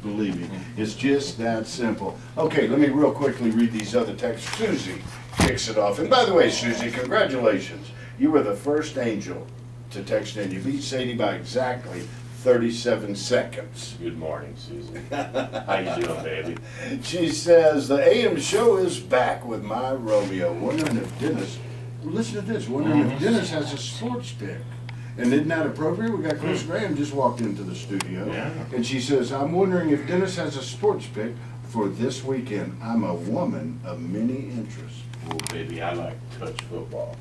believe me. It's just that simple. Okay, let me real quickly read these other texts. Susie kicks it off. And by the way, Susie, congratulations. You were the first angel to text in. You beat Sadie by exactly 37 seconds. Good morning, Susie. How you doing, baby? She says, the AM show is back with my Romeo. Wondering if Dennis, listen to this, wondering if Dennis has a sports pick. And isn't that appropriate? We got Chris Graham just walked into the studio. Yeah. And she says, I'm wondering if Dennis has a sports pick for this weekend. I'm a woman of many interests. Oh, baby, I like touch football.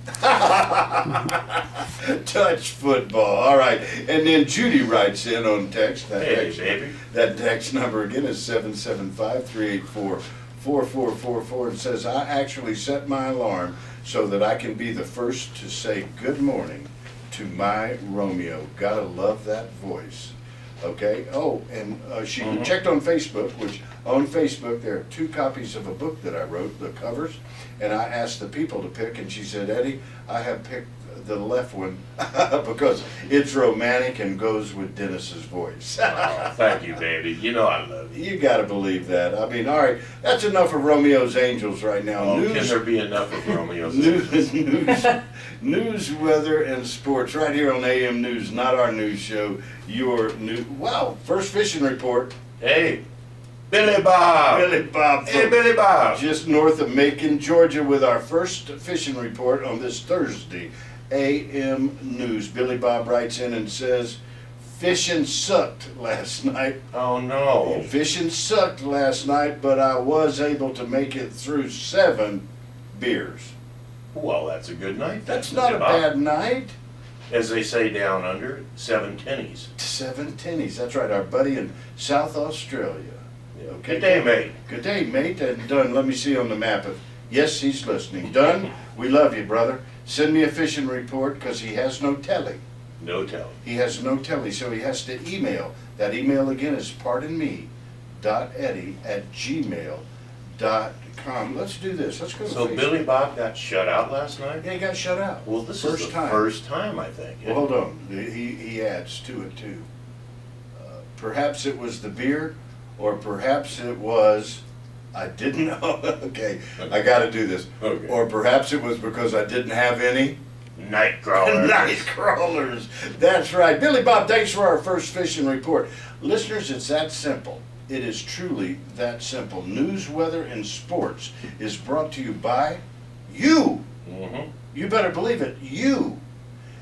Touch football. All right. And then Judy writes in on text. Baby. That text number again is 775-384-4444 and says, I actually set my alarm so that I can be the first to say good morning to my Romeo. Gotta love that voice. Okay. Oh, and she checked on Facebook, which on Facebook there are 2 copies of a book that I wrote, the covers, and I asked the people to pick, and she said, Eddie, I have picked the left one because it's romantic and goes with Dennis's voice. Oh, thank you, baby. You know I love you. You got to believe that. I mean, all right, that's enough of Romeo's Angels right now. Oh, can there be enough of Romeo's Angels? News, weather, and sports right here on AM News, not our news show. Your new, wow, first fishing report. Hey, Billy Bob. Billy Bob. Hey, Billy Bob. Just north of Macon, Georgia, with our first fishing report on this Thursday. AM News. Billy Bob writes in and says, fishing sucked last night. Oh no. Fishing sucked last night, but I was able to make it through 7 beers. Well, that's a good night. That's not a bad night. As they say down under, 7 tennies. 7 tennies. That's right. Our buddy in South Australia. Yeah. Okay. Good day, mate. Good day, mate. And Dunn, let me see on the map. Yes, he's listening. Dunn, we love you, brother. Send me a fishing report because he has no telly. No telly. He has no telly, so he has to email. That email again is pardonme.eddie@gmail.com. Let's do this. Let's go to So Facebook. Billy Bob got shut out last night? Yeah, he got shut out. Well, this is the first time, I think. Well, hold on. He adds to it, too. Perhaps it was the beer, or perhaps it was... I didn't know. Okay, I got to do this. Okay. Or perhaps it was because I didn't have any night crawlers. Night crawlers. That's right. Billy Bob, thanks for our first fishing report. Listeners, it's that simple. It is truly that simple. News, weather, and sports is brought to you by you. You better believe it. You.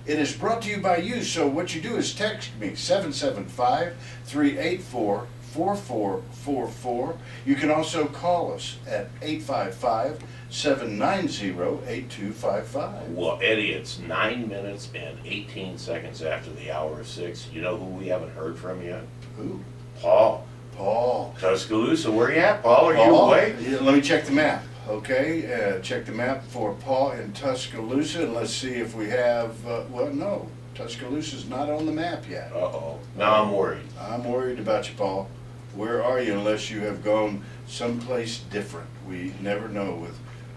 It is brought to you by you. So what you do is text me 775-384-4444. You can also call us at 855-790-8255. Well, Eddie, it's 9 minutes and 18 seconds after the hour of 6. You know who we haven't heard from yet? Who? Paul. Paul. Tuscaloosa, where you at, Paul? Are you away? Yeah, let me check the map. Okay, check the map for Paul in Tuscaloosa, and let's see if we have, well, no, Tuscaloosa's not on the map yet. Uh-oh. Now I'm worried. I'm worried about you, Paul. Where are you unless you have gone someplace different? We never know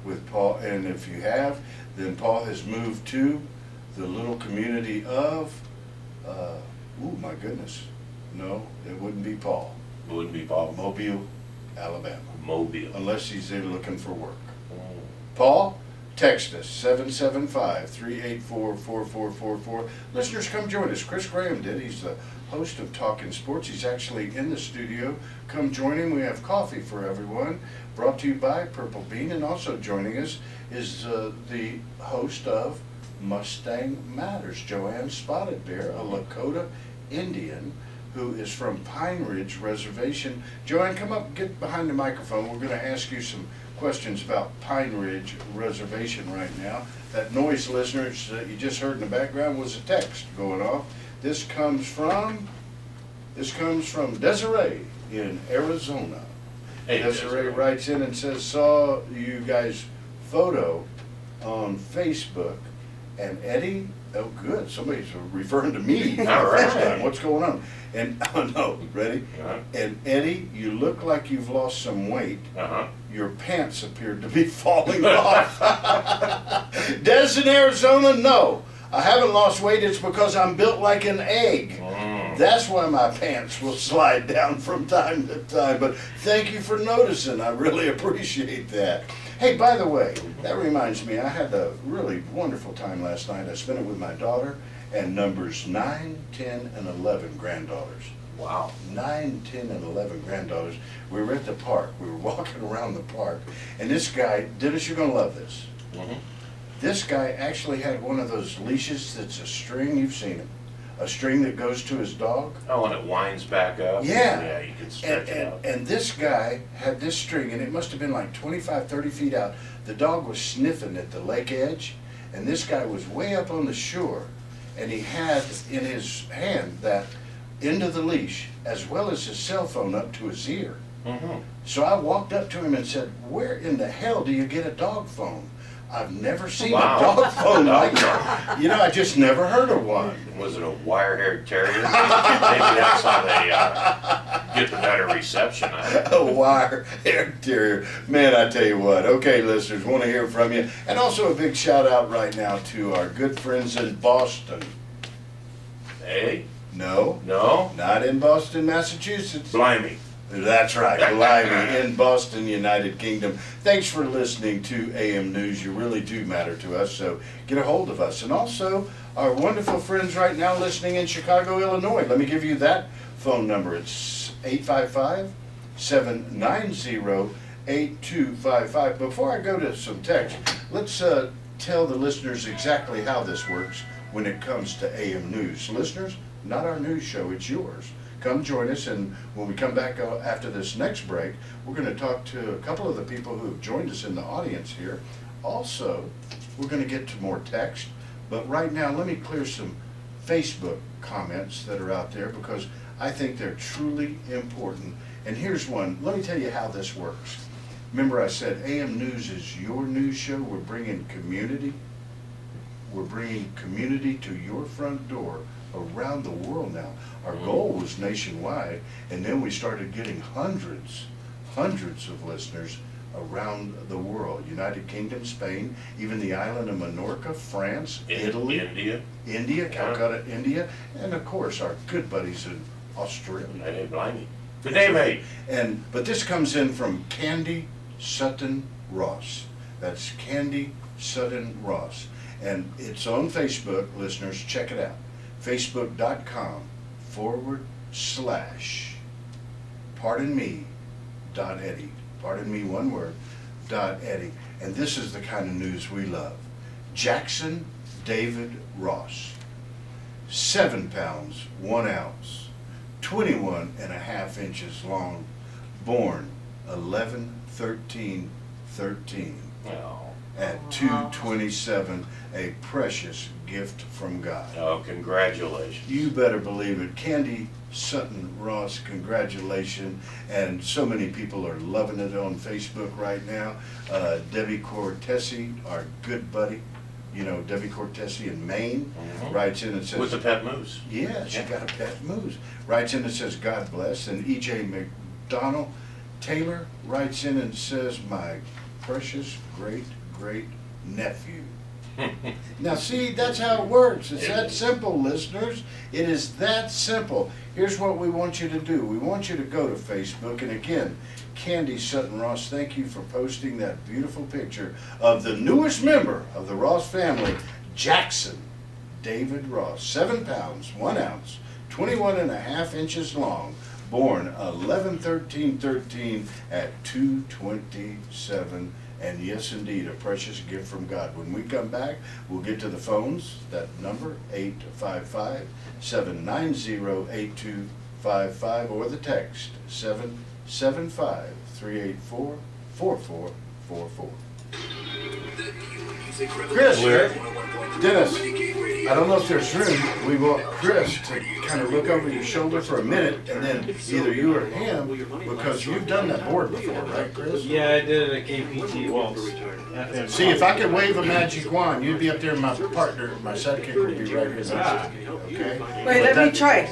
with Paul, and if you have, then Paul has moved to the little community of, ooh, my goodness. No, it wouldn't be Paul. It wouldn't be Paul. Mobile, Alabama. Mobile. Unless he's there looking for work. Paul, text us, 775-384-4444. Listeners, come join us. Chris Graham did. He's the host of Talkin' Sports. He's actually in the studio. Come join him. We have coffee for everyone, brought to you by Purple Bean. And also joining us is the host of Mustang Matters, Joanne Spotted Bear, a Lakota Indian who is from Pine Ridge Reservation. Joanne, come up, get behind the microphone. We're going to ask you some questions about Pine Ridge Reservation right now. That noise, listeners, that you just heard in the background was a text going off. This comes from Desiree in Arizona. Hey, Desiree writes in and says, saw you guys' photo on Facebook, and Eddie, oh good, somebody's referring to me for the first time. What's going on? And, oh no, ready? And Eddie, you look like you've lost some weight. Your pants appeared to be falling off. Des in Arizona, no. I haven't lost weight, it's because I'm built like an egg. That's why my pants will slide down from time to time. But thank you for noticing. I really appreciate that. Hey, by the way, that reminds me, I had a really wonderful time last night. I spent it with my daughter and numbers 9, 10, and 11 granddaughters. Wow. 9, 10, and 11 granddaughters. We were at the park. We were walking around the park. And this guy, Dennis, you're going to love this. This guy actually had one of those leashes that's a string. You've seen it. A string that goes to his dog. Oh, and it winds back up. Yeah. Yeah, you can stretch it out. And this guy had this string, and it must have been like 25, 30 feet out. The dog was sniffing at the lake edge, and this guy was way up on the shore, and he had in his hand that end of the leash, as well as his cell phone up to his ear. So I walked up to him and said, "Where in the hell do you get a dog phone? I've never seen a dog phone like that." You know, I just never heard of one. Was it a wire-haired terrier? Maybe that's how they get the better reception out of it. A wire-haired terrier. Man, I tell you what. Okay, listeners, want to hear from you. And also a big shout-out right now to our good friends in Boston. Hey? No. No? Not in Boston, Massachusetts. Blimey. That's right, blimey, in Boston, United Kingdom. Thanks for listening to AM News. You really do matter to us, so get a hold of us. And also, our wonderful friends right now listening in Chicago, Illinois. Let me give you that phone number. It's 855-790-8255. Before I go to some text, let's tell the listeners exactly how this works when it comes to AM News. Listeners, not our news show, it's yours. Come join us, and when we come back after this next break, we're going to talk to a couple of the people who have joined us in the audience here. Also, we're going to get to more text, but right now let me clear some Facebook comments that are out there because I think they're truly important. And here's one. Let me tell you how this works. Remember I said AM News is your news show. We're bringing community. We're bringing community to your front door around the world now. Our goal was nationwide, and then we started getting hundreds of listeners around the world. United Kingdom, Spain, even the island of Menorca, France, Italy, India, Calcutta, India, and of course our good buddies in Australia. Hey, blimey. Good day, mate. But this comes in from Candy Sutton Ross. That's Candy Sutton Ross. And it's on Facebook, listeners, check it out. Facebook.com/pardonme.eddie. Pardon me, one word, .eddie. And this is the kind of news we love. Jackson David Ross, 7 pounds, 1 ounce, 21.5 inches long, born 11/13/13. Oh. At 227, a precious gift from God. Oh, congratulations. You better believe it. Candy Sutton Ross, congratulations. And so many people are loving it on Facebook right now. Debbie Cortesi, our good buddy, you know, Debbie Cortesi in Maine, writes in and says... With the pet moose. Yeah, she got a pet moose. Writes in and says, God bless. And E.J. McDonald Taylor writes in and says, my precious great nephew. Now see, that's how it works. It's that simple, listeners. It is that simple. Here's what we want you to do. We want you to go to Facebook, and again, Candy Sutton Ross, thank you for posting that beautiful picture of the newest member of the Ross family, Jackson David Ross, 7 pounds, 1 ounce, 21.5 inches long, born 11/13/13 at 227. And yes, indeed, a precious gift from God. When we come back, we'll get to the phones. That number, 855-790-8255, or the text, 775-384-4444. Chris, Dennis, I don't know if there's room. We want Chris to kind of look over your shoulder for a minute, and then either you or him, because you've done that board before, right, Chris? Yeah, I did it at KPT once. See, if I could wave a magic wand, you'd be up there, and my partner, my sidekick would be right here. Okay? Wait, let me try it.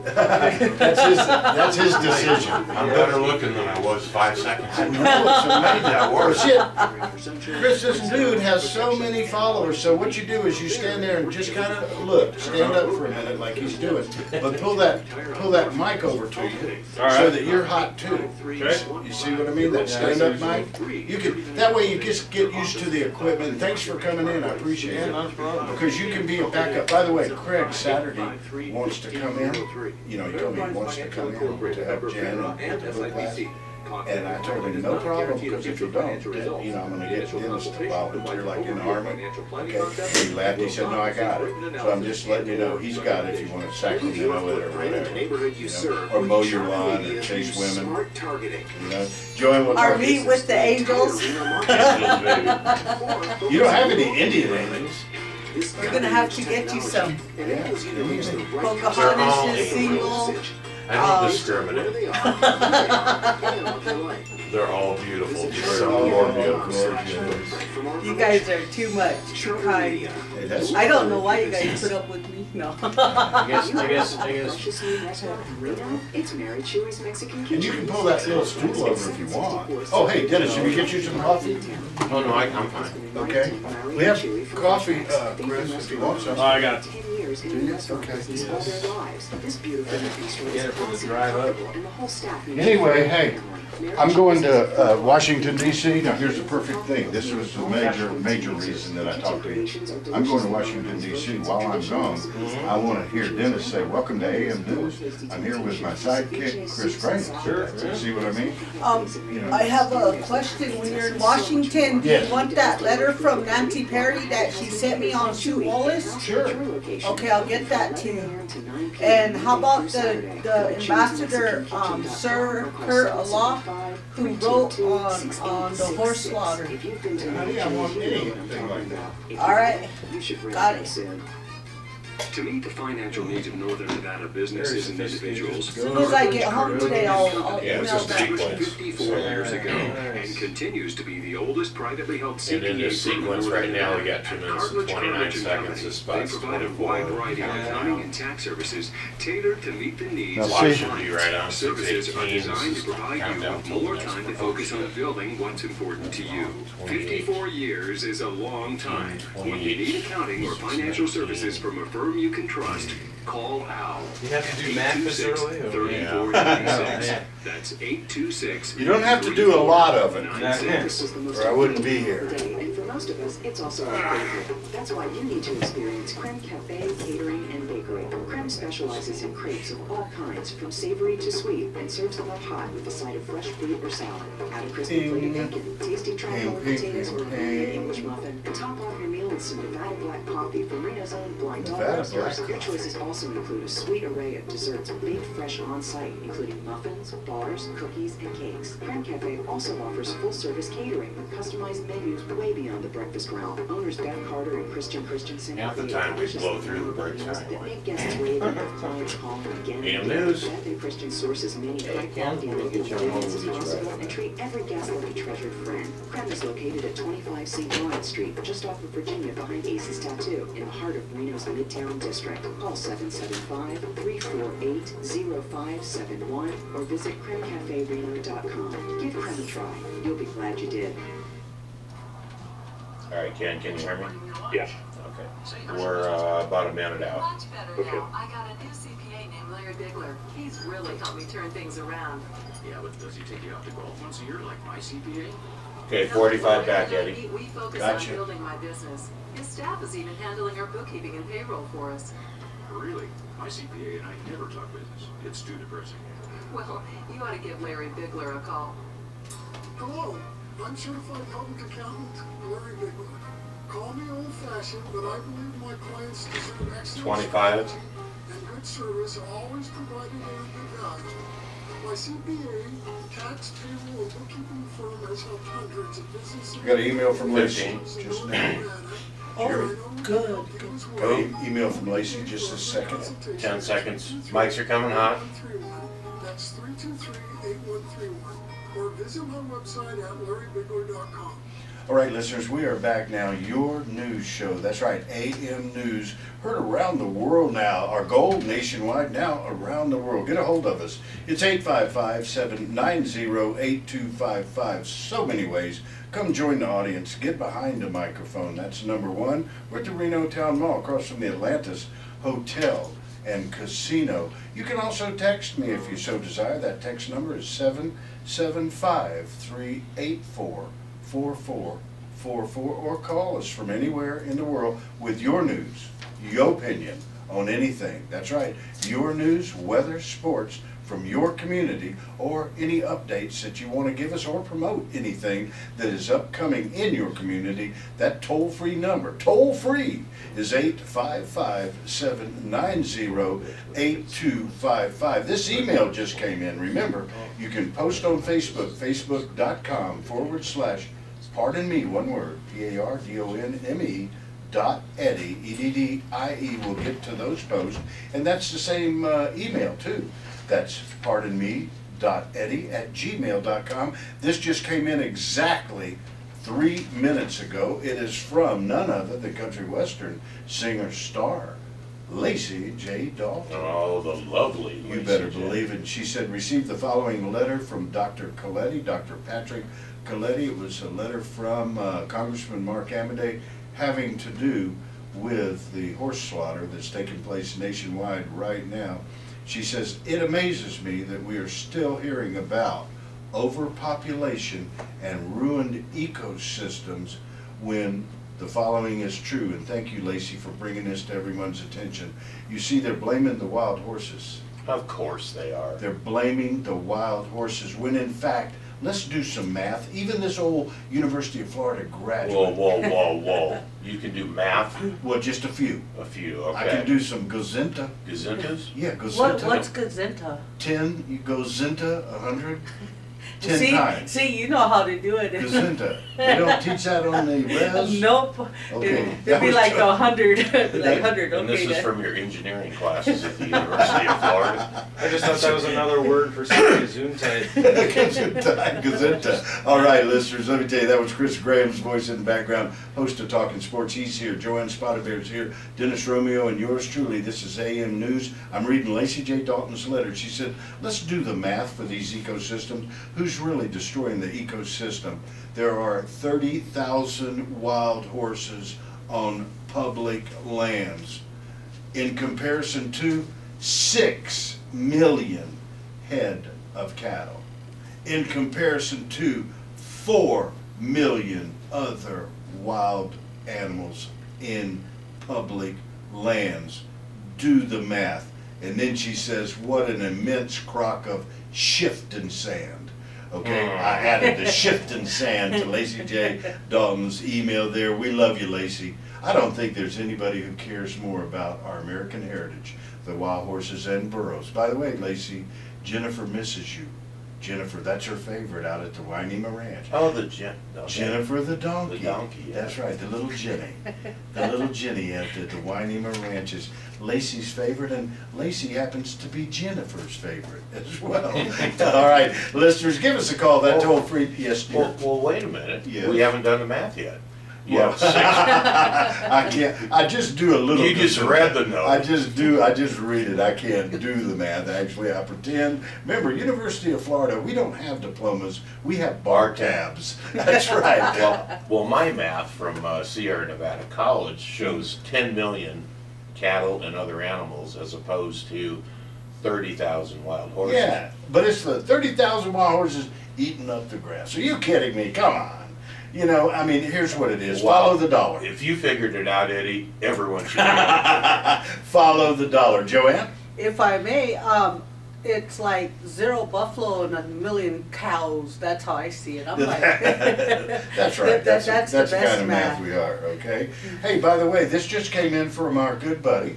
That's his decision. I'm better looking than I was 5 seconds I ago. know, it's amazing. That Well, works. shit, Chris, this dude has so many followers, so what you do is you stand there and just kind of look, stand up for a minute like he's doing, but pull that mic over to you, so that you're hot too. You see what I mean, that stand-up mic? You can, that way you just get used to the equipment. Thanks for coming in, I appreciate it. Because you can be a backup. By the way, Craig Saturday wants to come in. You know, he told me he wants to come in to help Jan and the book class. And I told him, no problem, because if you don't, then, you know, I'm gonna get Dennis to volunteer like in the Army. Okay, he laughed, he said, no, I got it. So I'm just letting you know, he's got it if you wanna Sacramento with it or whatever. You know, or mow your lawn or chase women. You know, Joanne, what's Or meet with the angels. You don't have any Indian angels. We're gonna have to get you some. Yeah. Pocahontas is single. I don't discriminate. They're all beautiful. They're all beautiful. You guys are too much, too kind. Hey, that's- I don't know why you guys put up with me. No. I guess. It's Mary Chewy's Mexican And Kitchen. you can pull that little stool over if you want. Oh, hey, Dennis, should we get you some coffee? Oh, no, I'm fine. Okay. We have coffee, Chris, if you want some. Oh, I got 10 years in Do you? the restaurant Okay. business all their lives. This beautiful bistro Get it is for the awesome, drive up. and the whole staff. Anyway, hey, I'm going to Washington DC. Now, here's the perfect thing. This was the major reason that I talked to you. I'm going to Washington DC. While I'm gone, I want to hear Dennis say, welcome to AM News. I'm here with my sidekick, Chris Graham. Sure. See what I mean? You know. I have a question. When you're in Washington, do Yes. you want that letter from Nancy Perry that she sent me on Sue Wallace? Sure. Okay, I'll get that to you. And how about the ambassador, Sir Kurt Allah, who wrote on the horse slaughter? Honey, I want anything like that. All right, got it. To meet the financial needs of Northern Nevada businesses and individuals, As soon as I get home today, I'll Yeah, it's email just a that. sequence. 54 years ago, and continues to be the oldest privately held And in CPA this firm in sequence Northern right now, we Nevada. got 2 minutes and Cartilage 29 Cartilage seconds. Company. This They spot's provide a 24. wide variety of accounting and tax services tailored to meet the needs Now, of see- our Watch should be right on clients. Services are 6:18. designed to provide Countdown you with till the more next time to one. focus on building what's important to you. 54 years is a long time. When you need accounting or financial services from a firm you can trust, call Al. You have to do math this early? Or? 3436. Yeah. That's 826. You don't have to do a lot of it, 96. or I wouldn't be here. And for most of us, it's also our favorite. That's why you need to experience Creme Cafe Catering and Bakery. Creme specializes in crepes of all kinds, from savory to sweet, and serves them up hot with a side of fresh fruit or salad. Add a crispy plate of bacon, tasty tricolor potatoes, or a homemade English muffin, and top off your meal with some Nevada Black Coffee from Reno's own Blind Dog Nevada Roasters. Black Your choices also include a sweet array of desserts baked fresh on site, including muffins, bars, cookies, and cakes. Creme Cafe also offers full-service catering with customized menus way beyond the breakfast realm. Owners Beth Carter and Christian Christensen Half the create time we delicious blow through the meals break that time. make guests rave and have clients calling again. AM News. Beth and Christian sources many high-quality Ken, local get you on ingredients as with you, possible right? and treat every guest like a treasured friend. Creme is located at 25 St. Lawrence Street, just off of Virginia behind Ace's Tattoo, in the heart of Reno's Midtown District. Call 775-348-0571 or visit cremecaféreno.com. Give Creme a try. You'll be glad you did. All right, Ken, can you hear me? Yes. Okay. We're about a minute out. Much better Okay. now. I got a new CPA named Larry Bigler. He's really helped me turn things around. Yeah, but does he take you out to golf once a year like my CPA? Okay, 45 back, Eddie. We focus Gotcha. on building my business. His staff is even handling our bookkeeping and payroll for us. Really? My CPA and I never talk business. It's too depressing. Well, you ought to give Larry Bigler a call. Hello, I'm certified public accountant Larry Bigler. Call me old-fashioned, but I believe my clients deserve excellent 25. and good service, always provided at a good value. My CPA, tax, payroll, and bookkeeping firm has helped hundreds of businesses. Got an email from Lacey 15. just now. Oh, good. Got an email from Lacey just a second. 10 seconds. Mics are coming hot. That's 323-8131. Or visit my website at larrybigler.com. All right, listeners, we are back now. Your news show. That's right, AM News. Heard around the world now. Our goal nationwide, now around the world. Get a hold of us. It's 855-790-8255. So many ways. Come join the audience. Get behind the microphone. That's number one. We're at the Reno Town Mall, across from the Atlantis Hotel and Casino. You can also text me if you so desire. That text number is 775-384-4444, or call us from anywhere in the world with your news, your opinion on anything. That's right, your news, weather, sports from your community, or any updates that you want to give us, or promote anything that is upcoming in your community. That toll-free number, toll-free, is 855-790-8255. This email just came in. Remember, you can post on Facebook, facebook.com/pardon me, one word, PARDONME .Eddie, EDDIE. We'll get to those posts, and that's the same email too. That's pardonme.eddie@gmail.com. This just came in exactly 3 minutes ago. It is from none other than country western singer star Lacey J. Dalton. Oh, the lovely You Lacey better J. believe it. She said, received the following letter from Dr. Coletti, Dr. Patrick Coletti. It was a letter from Congressman Mark Amodei having to do with the horse slaughter that's taking place nationwide right now. She says, it amazes me that we are still hearing about overpopulation and ruined ecosystems when the following is true. And thank you, Lacey, for bringing this to everyone's attention. You see, they're blaming the wild horses. Of course they are. They're blaming the wild horses when in fact, let's do some math. Even this old University of Florida graduate. Whoa, whoa, whoa, whoa. You can do math? Well, just a few. A few, okay. I can do some Gazinta. Gazintas? Yeah, Gazinta. What's Gazinta? 10, you go Zinta, 100, 10 times. See, you know how to do it. Gazinta. They don't teach that on the res? Nope. Okay. It'd be like 100. Like 100, And this okay. is from your engineering classes at the University of Florida? I just thought that was another word for saying Gesundheit. Gazinta. All right, listeners, let me tell you, that was Chris Graham's voice in the background, host of Talking Sports. He's here. Joanne Spotted Bear's here. Dennis Romeo and yours truly. This is AM News. I'm reading Lacey J. Dalton's letter. She said, let's do the math for these ecosystems. Who's really destroying the ecosystem? There are 30,000 wild horses on public lands in comparison to 6 million head of cattle, in comparison to 4 million other wild animals in public lands. Do the math. And then she says, what an immense crock of shifting sand. Okay, I added the shifting sand to Lacey J. Dalton's email there. We love you, Lacey. I don't think there's anybody who cares more about our American heritage, the wild horses and burros. By the way, Lacey, Jennifer misses you. Jennifer, that's her favorite out at the Wainema Ranch. Oh, Jennifer the donkey. The donkey, yeah. That's right, the little Jenny. The little Jenny at the Wainema Ranch is Lacey's favorite, and Lacey happens to be Jennifer's favorite as well. All right, listeners, give us a call. That toll-free, yes, dear. Well, wait a minute. Yes. We haven't done the math yet. Well, I can't. I just do a little. You just read the note. I just read it. I can't do the math. Actually, I pretend. Remember, University of Florida, we don't have diplomas. We have bar tabs. That's right. Well, my math from Sierra Nevada College shows 10 million cattle and other animals as opposed to 30,000 wild horses. Yeah, but it's the 30,000 wild horses eating up the grass. Are you kidding me? Come on. You know, I mean, here's what it is. Well, follow the dollar. If you figured it out, Eddie, everyone should know. Follow the dollar. Joanne? If I may, it's like 0 buffalo and 1 million cows. That's how I see it. I'm like, that's right. That's the the kind best of math we are, okay? Hey, by the way, this just came in from our good buddy,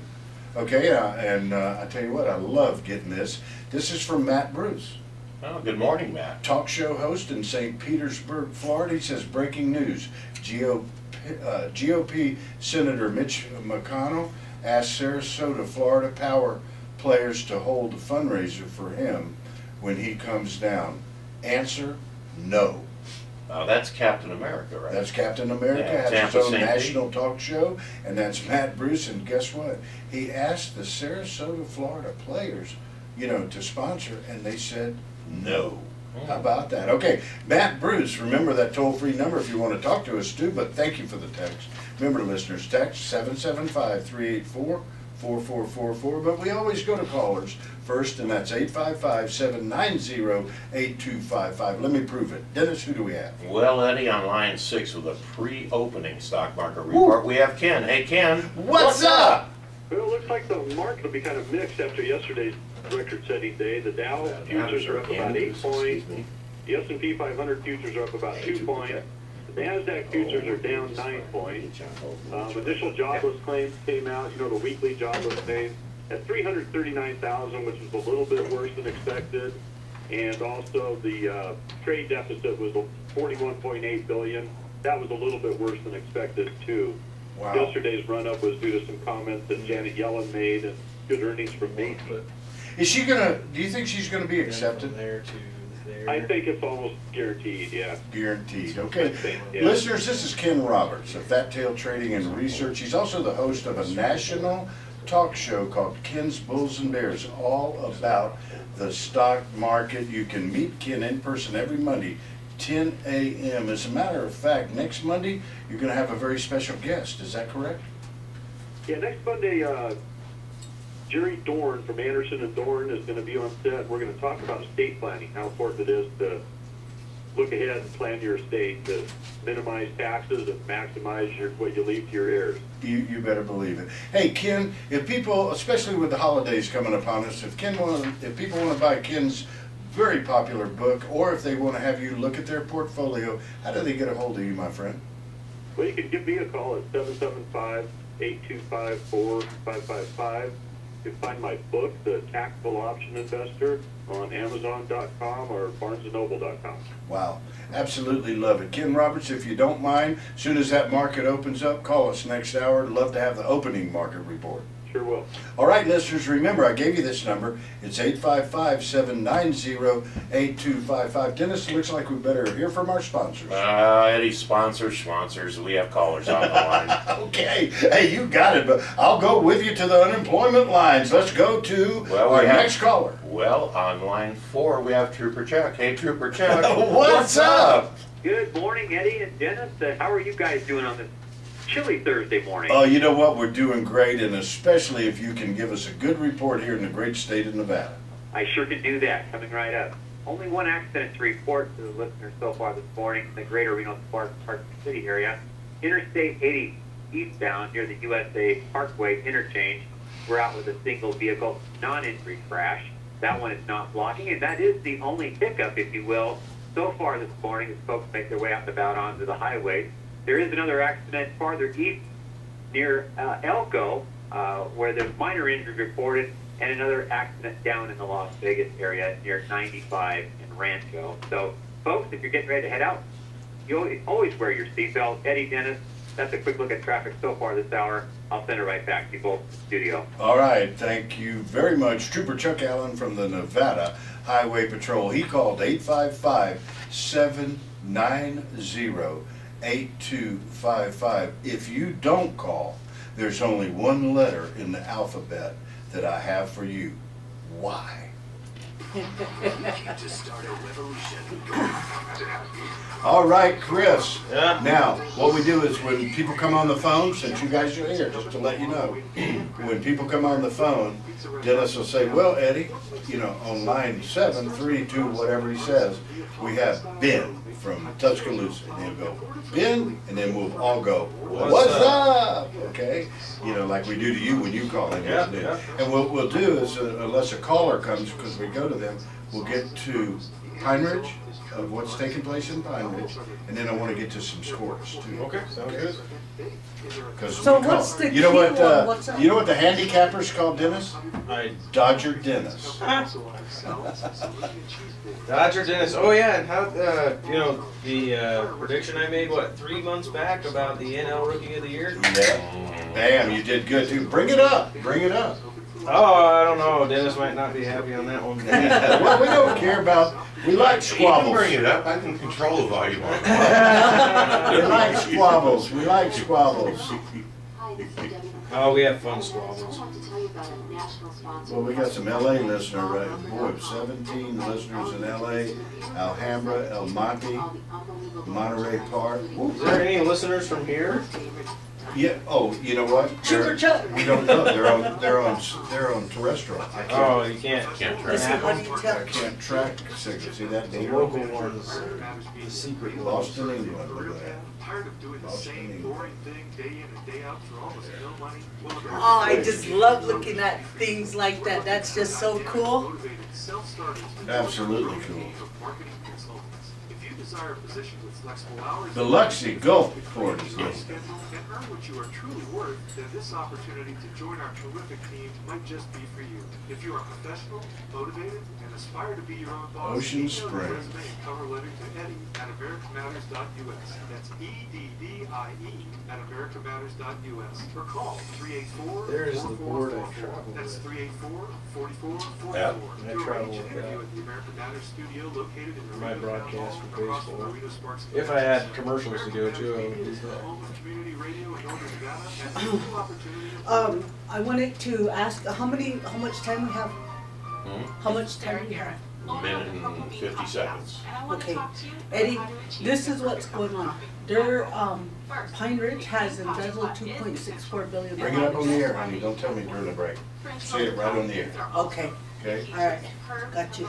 okay? And I tell you what, I love getting this. This is from Matt Bruce. Oh, good morning, Matt. Talk show host in St. Petersburg, Florida. He says, breaking news. GOP Senator Mitch McConnell asked Sarasota, Florida power players to hold a fundraiser for him when he comes down. Answer, no. That's Captain America, right? That's Captain America, Yeah, has Tampa his own St. Pete. national talk show, and that's Matt Bruce, and guess what? He asked the Sarasota, Florida players, to sponsor, and they said no. How about that? Okay, Matt Bruce, remember that toll-free number if you want to talk to us too, but thank you for the text. Remember, listeners, text 775-384-4444, but we always go to callers first, and that's 855-790-8255. Let me prove it. Dennis, who do we have? Well, Eddie, on line 6 with a pre-opening stock market report, we have Ken. Hey, Ken. What's up? Well, it looks like the market will be kind of mixed after yesterday's record-setting day. The Dow futures are up about 8 points. The S&P 500 futures are up about 2 points. The NASDAQ futures are down 9 points. Initial jobless claims came out, the weekly jobless claims, at 339,000, which was a little bit worse than expected. And also the trade deficit was 41.8 billion. That was a little bit worse than expected, too. Wow. Yesterday's run-up was due to some comments that Janet Yellen made and good earnings from Macy's. Do you think she's gonna be accepted? I think it's almost guaranteed, yeah. Guaranteed, okay. Yeah. Listeners, this is Ken Roberts of Fat Tail Trading and Research. He's also the host of a national talk show called Ken's Bulls and Bears, all about the stock market. You can meet Ken in person every Monday, 10 a.m. As a matter of fact, next Monday, you're gonna have a very special guest, is that correct? Yeah, next Monday, Jerry Dorn from Anderson and Dorn is going to be on set. We're going to talk about estate planning, how important it is to look ahead and plan your estate to minimize taxes and maximize what you leave to your heirs. You better believe it. Hey, Ken, if people, especially with the holidays coming upon us, if people want to buy Ken's very popular book, or if they want to have you look at their portfolio, how do they get a hold of you, my friend? Well, you can give me a call at 775-825-4555. You can find my book, The Tactical Option Investor, on Amazon.com or BarnesandNoble.com. Wow, absolutely love it. Ken Roberts, if you don't mind, as soon as that market opens up, call us next hour. I'd love to have the opening market report. Sure will. All right, listeners, remember, I gave you this number. It's 855-790-8255. Dennis, it looks like we better hear from our sponsors. Eddie, sponsors. We have callers on the line. Okay. Hey, you got it, but I'll go with you to the unemployment lines. Let's go to our next caller. Well, on line 4, we have Trooper Chuck. Hey, Trooper Chuck. What's up? Good morning, Eddie and Dennis. How are you guys doing on this chilly Thursday morning? Oh, you know what? We're doing great, and especially if you can give us a good report here in the great state of Nevada. I sure can do that. Coming right up. Only one accident to report to the listeners so far this morning in the greater Reno-Sparks Park City area. Interstate 80 eastbound near the USA Parkway interchange. We're out with a single vehicle, non-injury crash. That one is not blocking, and that is the only pickup, if you will, so far this morning as folks make their way out and about onto the highway. There is another accident farther east near Elko, where there's minor injury reported, and another accident down in the Las Vegas area near 95 in Rancho. So, folks, if you're getting ready to head out, you always wear your seatbelt. Eddie, Dennis, that's a quick look at traffic so far this hour. I'll send it right back to you both in the studio. All right, thank you very much. Trooper Chuck Allen from the Nevada Highway Patrol. He called 855-790-8255. If you don't call, there's only one letter in the alphabet that I have for you. Why? To start a revolution. All right, Chris. Yeah. Now, what we do is when people come on the phone, since you guys are here, just to let you know, when people come on the phone, Dennis will say, well, Eddie, on line 732, whatever he says, we have Ben from Tuscaloosa. And he'll go, Ben, and then we'll all go, what's up? Okay? Like we do to you when you call in. Yeah. And what we'll do is, unless a caller comes, because we go to them, we'll get to Pine Ridge, of what's taking place in Pine Ridge, and then I want to get to some scores too. Okay, sounds good. So what's the you know what? key one? What's that? You know what the handicappers call Dennis? Dodger Dennis. Dodger Dennis. Oh yeah, and how the prediction I made 3 months back about the NL Rookie of the Year. Yeah. Bam, you did good too. Bring it up. Bring it up. Oh, I don't know. Dennis might not be happy on that one. Well, we don't care about We like You can squabbles. bring it up. I can control the volume on it. We like squabbles. We like squabbles. Oh, we have fun squabbles. Well, we got some LA listeners, right? Boy, 17 listeners in LA, Alhambra, El Monte, Monterey Park. Is there any listeners from here? Yeah. Oh, you know what? Super Chuck. We don't know. They're on terrestrial. I can't. Oh, you can't. Can't Listen, track. what do you I tell? can't track signals. See that? The Data? local ones, the secret ones. Lost in England. Look at that. Tired of doing the Lost in same England. boring thing day in and day out for almost no money? Oh, I just love looking at things like that. That's just so cool. Absolutely cool. If you desire a position with flexible hours, The Luxie Gulfport is listening. and earn what you are truly worth, then this opportunity to join our terrific team might just be for you. If you are professional, motivated, and aspire to be your own boss, Ocean email your Spray. resume and cover letter to Eddie at americamatters.us. That's EDDIE at americamatters.us. Or call 384 There's the board I travel That's with. 384-4444. Yeah. I To travel arrange with an interview that. at the American Matters studio located in the My Reno broadcast Town for Hall across from baseball. Marina Sparks If I had commercials to go to, I would do is the that. home of community radio in northern Nevada and an equal opportunity. I wanted to ask how much time we have? Hmm? How much time we have? A minute and 50 seconds. Okay, Eddie, this is what's going on. Their Pine Ridge has embezzled $2.64 billion. Bring it up on the air, honey. Don't tell me during the break. Say it right on the air. Okay, Okay? all right, got you.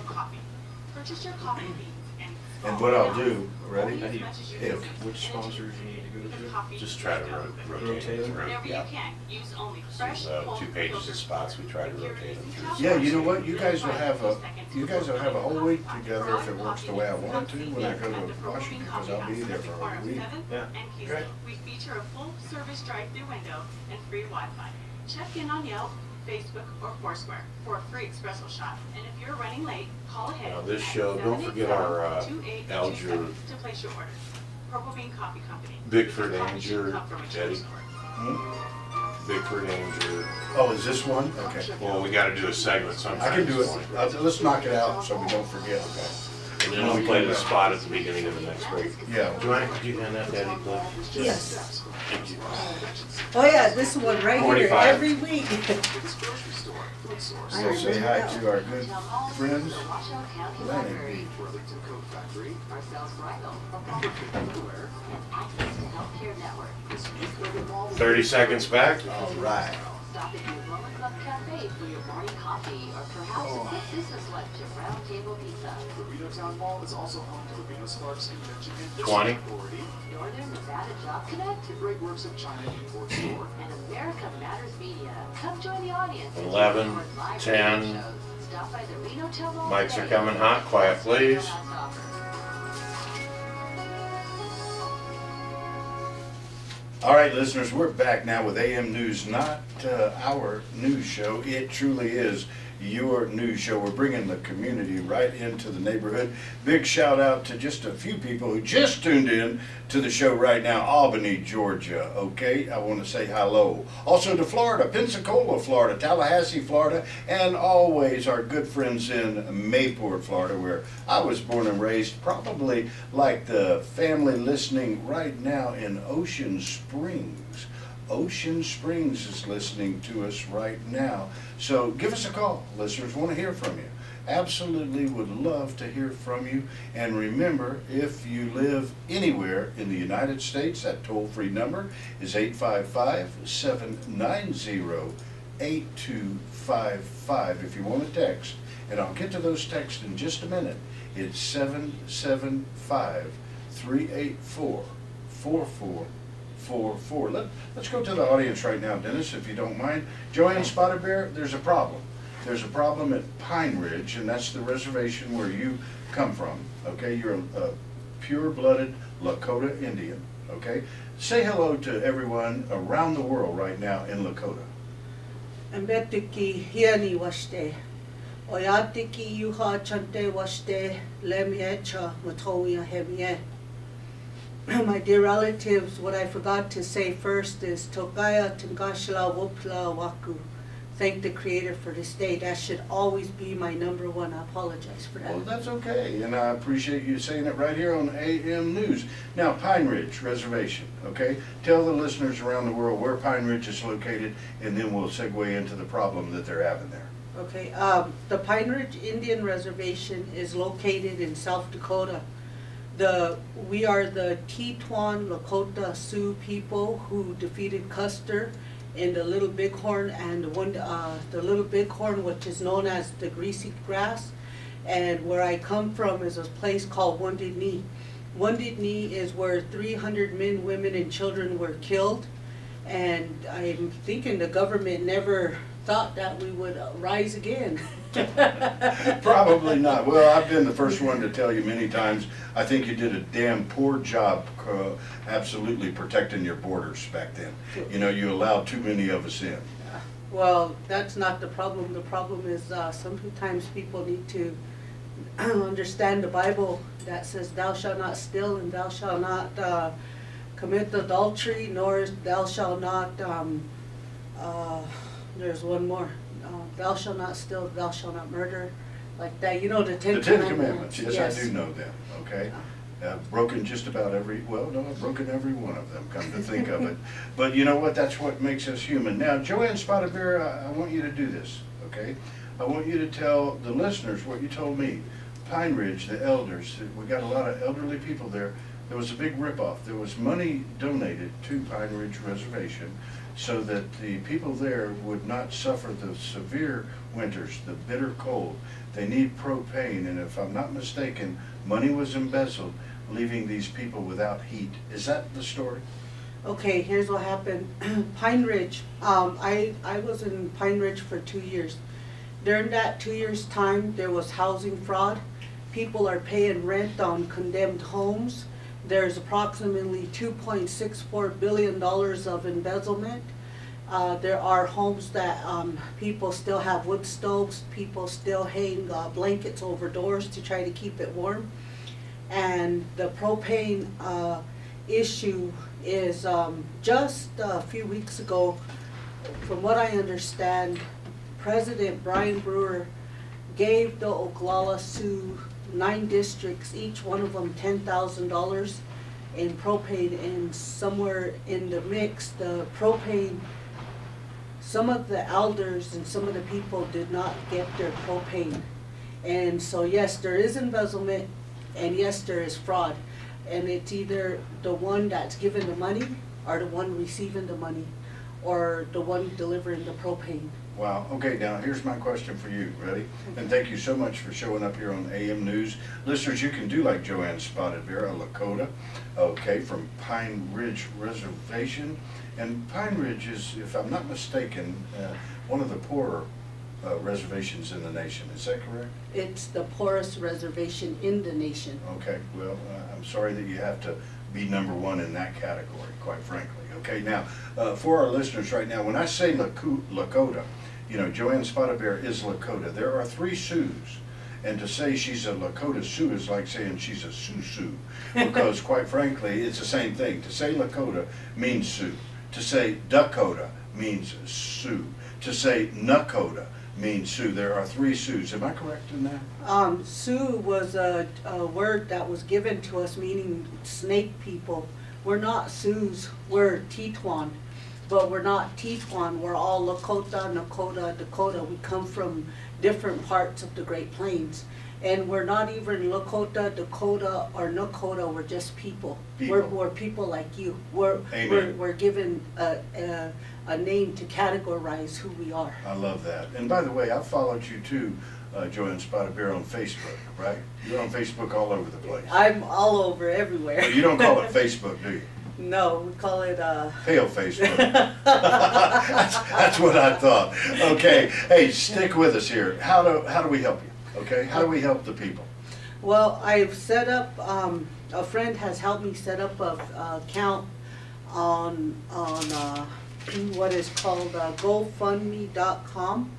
Purchase your coffee beans And what I'll do, ready? If Which sponsors you need to go to? Just try to rotate it around. whenever you Yeah. can. Use only fresh, There's cold 2 pages of filtered spots. We try to rotate them through. yeah, you know what? You guys will have a whole week together if it works the way I want it to when I go to Washington because I'll be there for a whole week. Yeah. Okay. We feature a full service drive-through window and free Wi-Fi. Check in on Yelp, Facebook, or Foursquare for a free espresso shot. And if you're running late, call ahead. Now this at show, don't forget our 787-2827 Alger to place your order. Purple Bean Coffee Company. Bickford Coffee should Anger, come from a true Eddie. source. Bickford Anger. Oh, is this one? Okay. Well, we gotta do a segment sometime. I can do this it. morning. Let's knock it out so we don't forget. And then we'll play the spot at the beginning of the next break. Yeah. Joanne, could you hand that to Eddie, please? Yes. Thank you. Oh yeah, this one right here, 45. every week. So say hi to our good friends. Washoe County Lenny Library. Worthington Coat Factory. Marcel's Bridal. Everywhere. And access to healthcare network. 30 seconds back. All right. Stop at your Roma Club Cafe for your morning coffee or perhaps a quick business lunch at Round Table Pizza. The Reno Town Mall is also home to the Reno Sparks Convention and 20. Business Authority, Northern Nevada Job Connect the Great Works of China Import Store, and America Matters Media. Come join the audience. and 11, record live 10. radio shows. Stop by the Reno Town Mall Mics are today. coming hot. Quiet, please. All right, listeners, we're back now with AM News, not our news show. It truly is your news show. We're bringing the community right into the neighborhood. Big shout out to just a few people who just tuned in to the show right now. Albany, Georgia, okay? I want to say hello. Also to Florida, Pensacola, Florida, Tallahassee, Florida, and always our good friends in Mayport, Florida, where I was born and raised, probably like the family listening right now in Ocean Springs. Ocean Springs is listening to us right now. So give us a call. Listeners want to hear from you. Absolutely would love to hear from you. And remember, if you live anywhere in the United States, that toll-free number is 855-790-8255 if you want to text. And I'll get to those texts in just a minute. It's 775-384-4444. Let's go to the audience right now, Dennis, if you don't mind. Joanne Spotted Bear, there's a problem. There's a problem at Pine Ridge, and that's the reservation where you come from, okay? You're a pure-blooded Lakota Indian, okay? Say hello to everyone around the world right now in Lakota. Mbetiki hiani washte. Oyatiki yuha chante washte lemiecha matoya hemie. My dear relatives, what I forgot to say first is Tokaya Tungashla Wopla Waku. thank the Creator for this day. That should always be my number one. I apologize for that. Well, that's okay, and I appreciate you saying it right here on AM News. Now, Pine Ridge Reservation, okay? Tell the listeners around the world where Pine Ridge is located, and then we'll segue into the problem that they're having there. Okay, the Pine Ridge Indian Reservation is located in South Dakota. We are the Teton Lakota Sioux people who defeated Custer in the Little Bighorn, and the Little Bighorn, which is known as the Greasy Grass. And where I come from is a place called Wounded Knee. Wounded Knee is where 300 men, women, and children were killed. And I'm thinking the government never thought that we would rise again. Probably not. Well, I've been the first one to tell you many times, I think you did a damn poor job absolutely protecting your borders back then. You know, you allowed too many of us in. Well, that's not the problem. The problem is sometimes people need to understand the Bible that says, thou shalt not steal, and thou shalt not commit adultery, nor thou shalt not, there's one more, thou shalt not steal, thou shalt not murder, like that. You know, the Ten Commandments. Yes, yes, I do know them, okay? I've broken just about every, well, no, I've broken every one of them, come to think of it. But you know what, that's what makes us human. Now, Joanne Spotted Bear, I want you to do this, okay? I want you to tell the listeners what you told me. Pine Ridge, the elders, we got a lot of elderly people there. There was a big ripoff. There was money donated to Pine Ridge Reservation so that the people there would not suffer the severe winters, the bitter cold. They need propane, and if I'm not mistaken, money was embezzled, leaving these people without heat. Is that the story? Okay, here's what happened. Pine Ridge, I was in Pine Ridge for 2 years. During that 2 years' time, there was housing fraud. People are paying rent on condemned homes. There's approximately $2.64 billion of embezzlement. There are homes that people still have wood stoves. People still hang blankets over doors to try to keep it warm. And the propane issue is just a few weeks ago, from what I understand, President Brian Brewer gave the Oglala Sioux 9 districts, each one of them $10,000 in propane, and somewhere in the mix, the propane, some of the elders and some of the people did not get their propane. And so yes, there is embezzlement, and yes, there is fraud. And it's either the one that's giving the money, or the one receiving the money, or the one delivering the propane. Wow. Okay, now here's my question for you. Ready? And thank you so much for showing up here on AM News. Listeners, you can do like Joanne Spotted Bear, a Lakota, okay, from Pine Ridge Reservation. And Pine Ridge is, if I'm not mistaken, one of the poorer reservations in the nation. Is that correct? It's the poorest reservation in the nation. Okay, well, I'm sorry that you have to be #1 in that category, quite frankly. Okay, now, for our listeners right now, when I say Lakota, you know, Joanne Spotted Bear is Lakota. There are 3 Sioux, and to say she's a Lakota Sioux is like saying she's a Sioux, because quite frankly, it's the same thing. To say Lakota means Sioux. To say Dakota means Sioux. To say Nakota means Sioux. There are 3 Sioux. Am I correct in that? Sioux was a word that was given to us meaning snake people. We're not Sioux, we're Teton. But we're not Teton, we're all Lakota, Nakota, Dakota. We come from different parts of the Great Plains. And we're not even Lakota, Dakota, or Nakota, we're just people. We're people like you. We're given a name to categorize who we are. I love that. And by the way, I followed you too, Joanne Spotted Bear, on Facebook, right? You're on Facebook all over the place. I'm all over, everywhere. Well, you don't call it Facebook, do you? No, we call it Pale Facebook. that's what I thought. Okay, hey, stick with us here. How do we help you? Okay, how do we help the people? Well, I've set up. A friend has helped me set up a account on what is called GoFundMe.com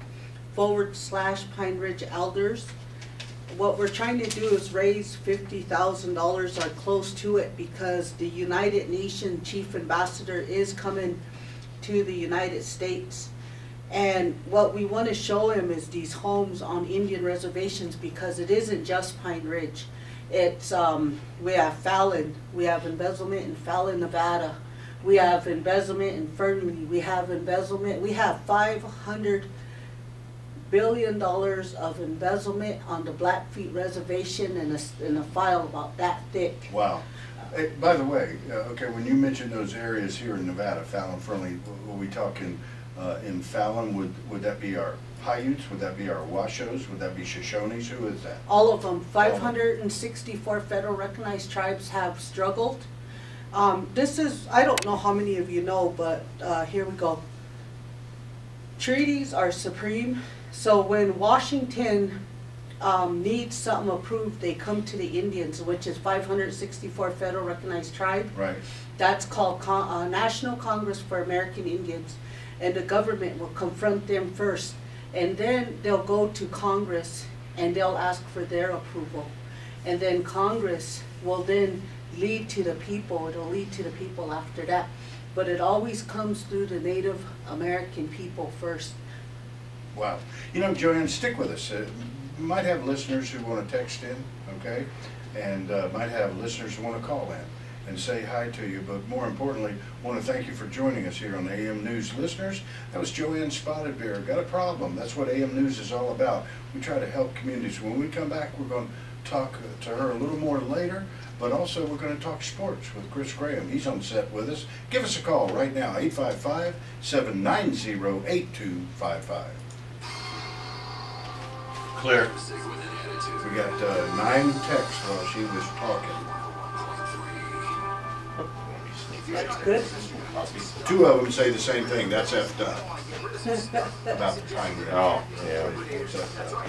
/Pine Ridge Elders. What we're trying to do is raise $50,000 or close to it, because the United Nations Chief Ambassador is coming to the United States, And what we want to show him is these homes on Indian reservations, because it isn't just Pine Ridge. It's, we have Fallon, we have embezzlement in Fallon, Nevada. We have embezzlement in Fernley, we have embezzlement, we have $500 billion of embezzlement on the Blackfeet Reservation in a file about that thick. Wow. Hey, by the way, okay, when you mentioned those areas here in Nevada, Fallon, Fernley, were we talking in Fallon, would that be our Paiutes, would that be our Washos, would that be Shoshones, who is that? All of them. 564 federal recognized tribes have struggled. This is, I don't know how many of you know, but here we go. Treaties are supreme. So when Washington needs something approved, they come to the Indians, which is 564 federal recognized tribe. Right. That's called National Congress for American Indians. And the government will confront them first. And then they'll go to Congress and they'll ask for their approval. And then Congress will then lead to the people. It'll lead to the people after that. But it always comes through the Native American people first. Wow. You know, Joanne, stick with us. We might have listeners who want to text in, okay? And might have listeners who want to call in and say hi to you. But more importantly, want to thank you for joining us here on AM News. Listeners, that was Joanne Spotted Bear. Got a problem. That's what AM News is all about. We try to help communities. When we come back, we're going to talk to her a little more later. But also, we're going to talk sports with Chris Graham. He's on set with us. Give us a call right now, 855-790-8255. Clear. We got 9 texts while she was talking. That's good. 2 of them say the same thing. That's effed up. About the time. Oh, yeah. It's effed up.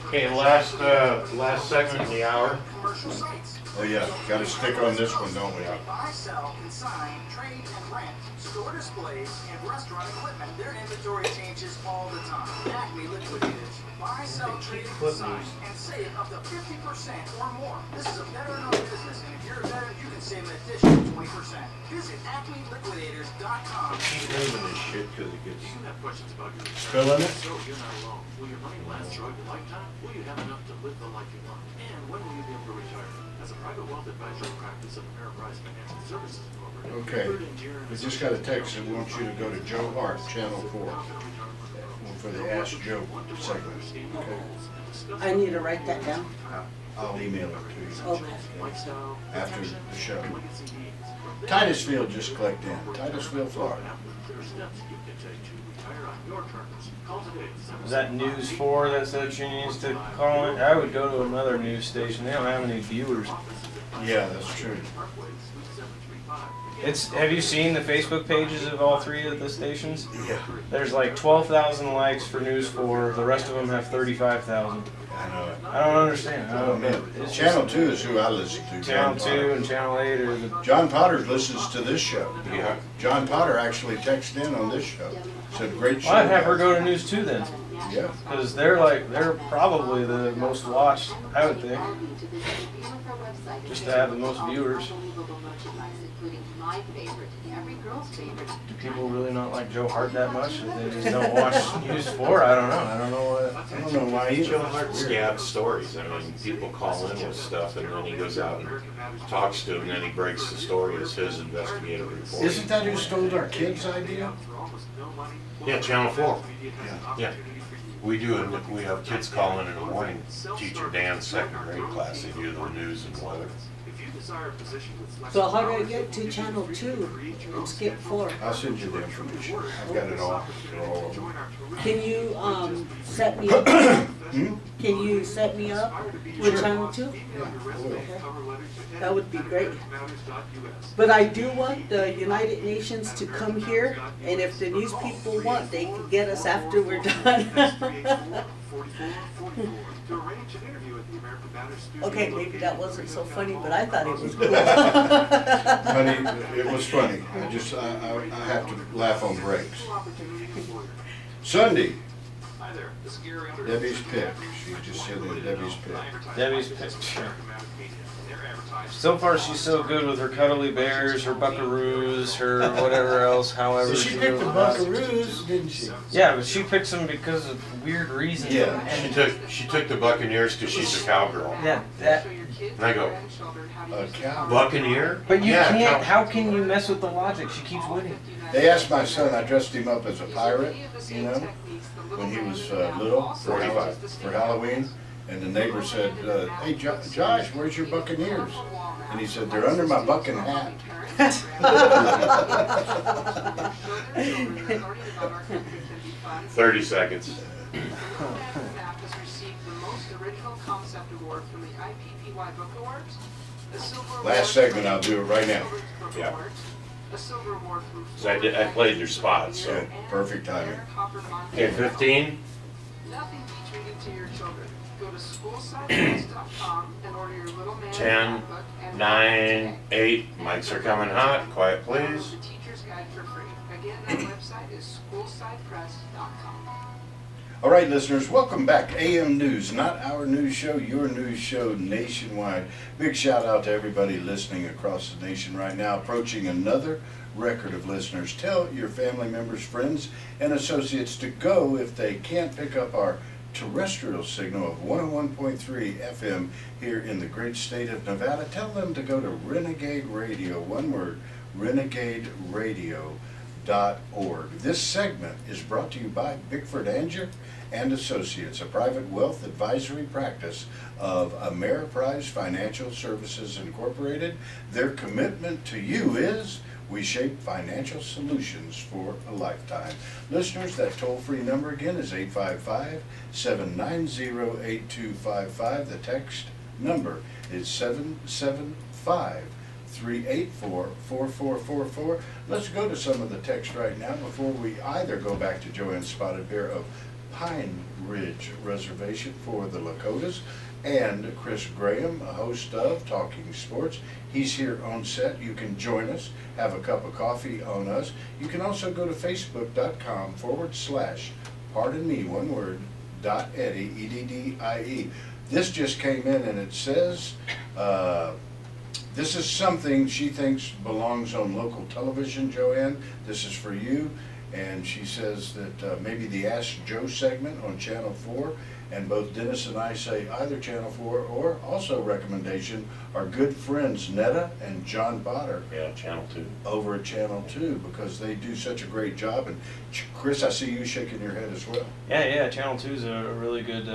Okay, last segment of the hour. Oh yeah, got to stick on this one, don't we? Buy, sell, consign, trade, and rent, store displays, and restaurant equipment. Their inventory changes all the time. Acme Liquidators. Buy, sell, trade, consign, and save up to 50% or more. This is a veteran-owned business, and if you're a veteran, you can save an additional 20%. Visit acmeliquidators.com. Keep moving this shit because it gets... Do you have questions about your Spilling it? So you're not alone. Will your money last throughout your lifetime? Will you have enough to live the life you want? And when will you be able to retire? As a private wealth advisory practice of Ameriprise Financial Services Incorporated. Okay. We just got a text that wants you to go to Joe Hart, Channel 4, for the Ask Joe segment. Okay. I need to write that down. I'll email it to you. Okay. After the show. Titusville just clicked in. Titusville, Florida. Is that News 4 that said she needs to call in? I would go to another news station. They don't have any viewers. Yeah, that's true. Have you seen the Facebook pages of all 3 of the stations? Yeah. There's like 12,000 likes for News 4. The rest of them have 35,000. I know it. I don't understand. I don't know. It's Channel 2 is who I listen to. Channel 2 and Channel 8 are the... John Potter listens to this show. Yeah. John Potter actually texted in on this show. Said great show. Well, I'd have her go to News 2 then. Yeah. Because they're probably the most watched, I would think. Just to have the most viewers. Do people really not like Joe Hart that much? They just don't watch News 4? I don't know. I don't know why he Joe Hart scabs stories. I mean, people call in with stuff and then he goes out and talks to them and then he breaks the story as his investigative report. Isn't that who stole our kids' idea? Yeah, Channel 4. Yeah. Yeah. We have kids calling in the morning. Teacher Dan's 2nd grade class. They do the news and weather. So how do I get to Channel 2 and skip 4? I'll send you the information. I've got it all. Can you set me up? Can you set me up with Channel 2? Yeah, I will. Okay. That would be great. But I do want the United Nations to come here, and if the news people want, they can get us after we're done. Okay, maybe that wasn't so funny, but I thought it was cool. Honey, it was funny. I have to laugh on breaks. Sunday, Hi there. This is Gary Under. Debbie's pick. She just said that Debbie's pick. Debbie's pick. So far, she's so good with her cuddly bears, her buckaroos, her whatever else. However, She picked the buckaroos, didn't she? Yeah, but she picks them because of weird reasons. Yeah. And She took the Buccaneers because she's a cowgirl. that. And I go, A cow. Buccaneer? But you Yeah, can't. How can you mess with the logic? She keeps winning. They asked my son, I dressed him up as a pirate, you know, when he was little, for Halloween. And the neighbor said, hey, Josh, where's your buccaneers? And he said, they're under my bucking hat. 30 seconds. Map has received the most original concept award from the IPPY Book Awards. A silver award Last segment, I'll do it right now. Yeah. A silver award from So I played their spots, so. Yeah, perfect timing. Okay, 15. Nothing beats reading to your children. Go to schoolsidepress.com and order your little man 10, handbook and 9, 8. Mics are coming hot. Quiet, please. download the teacher's guide for free. Again, that website is schoolsidepress.com. All right, listeners, welcome back. AM News, not our news show, your news show nationwide. Big shout out to everybody listening across the nation right now, approaching another record of listeners. Tell your family members, friends, and associates to go if they can't pick up our terrestrial signal of 101.3 FM here in the great state of Nevada. Tell them to go to Renegade Radio, one word, renegaderadio.org. This segment is brought to you by Bickford Anger and Associates, a private wealth advisory practice of Ameriprise Financial Services Incorporated. Their commitment to you is we shape financial solutions for a lifetime. Listeners, that toll-free number again is 855-790-8255. The text number is 775-384-4444. Let's go to some of the text right now before we either go back to Joanne Spotted Bear of Pine Ridge Reservation for the Lakotas and Chris Graham, a host of Talking Sports. He's here on set. You can join us, have a cup of coffee on us. You can also go to facebook.com/, pardon me, one word, .Eddie, E-D-D-I-E. This just came in and it says, this is something she thinks belongs on local television, Joanne. This is for you. And she says that maybe the Ask Joe segment on Channel 4, and both Dennis and I say either Channel 4 or also recommendation, our good friends Netta and John Potter. Yeah, Channel 2. Over at Channel 2, because they do such a great job. And Chris, I see you shaking your head as well. Yeah, Channel 2 is a really good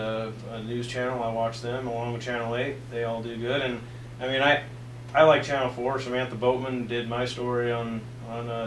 news channel. I watch them along with Channel 8. They all do good. And I mean, I like Channel 4. Samantha Boatman did my story on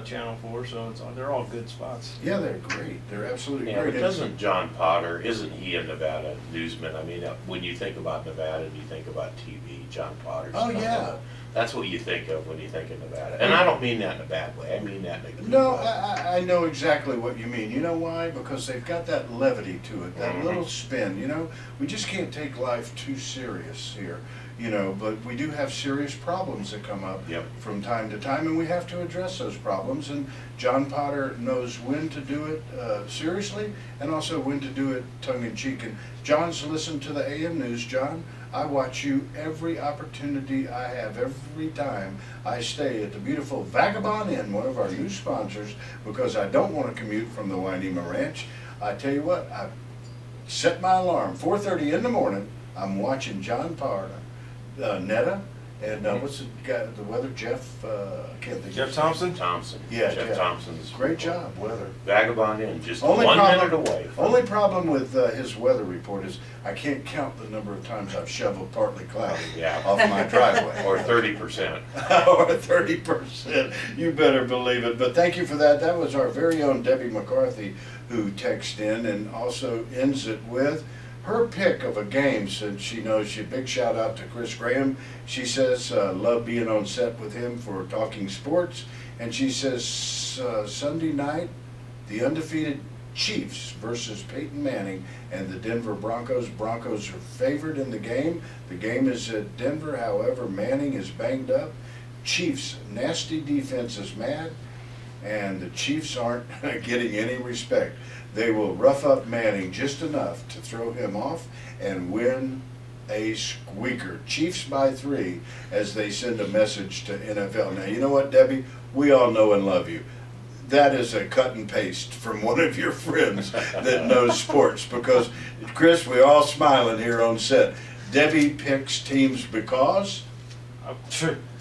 Channel 4, so they're all good spots. Yeah, they're great. They're absolutely great. But doesn't John Potter, isn't he a Nevada newsman? I mean, when you think about Nevada and you think about TV, John Potter's. Oh, yeah. That's what you think of when you think of Nevada. And I don't mean that in a bad way. I mean that in a good No, way. I know exactly what you mean. You know why? Because they've got that levity to it, that little spin, you know? We just can't take life too serious here, you know, but we do have serious problems that come up from time to time, and we have to address those problems. And John Potter knows when to do it seriously and also when to do it tongue-in-cheek. And John's listened to the AM News. John, I watch you every opportunity I have, every time I stay at the beautiful Vagabond Inn, one of our new sponsors, because I don't want to commute from the Wainema Ranch. I tell you what, I set my alarm, 4:30 in the morning, I'm watching John Potter, Netta, and what's the guy, the weather, Jeff, I can't think Jeff of Thompson? Thompson. Yeah, Jeff Thompson's. Great job, weather. Vagabond Inn, just Only 1 problem- minute away. Only problem with his weather report is I can't count the number of times I've shoveled partly cloudy off my driveway. Or 30%. Or 30%. You better believe it. But thank you for that. That was our very own Debbie McCarthy who texted in and also ends it with her pick of a game, since she knows you. Big shout out to Chris Graham. She says, love being on set with him for Talking Sports. And she says, Sunday night, the undefeated Chiefs versus Peyton Manning and the Denver Broncos. Broncos are favored in the game. The game is at Denver, however, Manning is banged up. Chiefs' nasty defense is mad, and the Chiefs aren't getting any respect. they will rough up Manning just enough to throw him off and win a squeaker. Chiefs by 3 as they send a message to NFL. Now, you know what, Debbie? We all know and love you. That is a cut and paste from one of your friends that knows sports, because, Chris, we're all smiling here on set. Debbie picks teams because?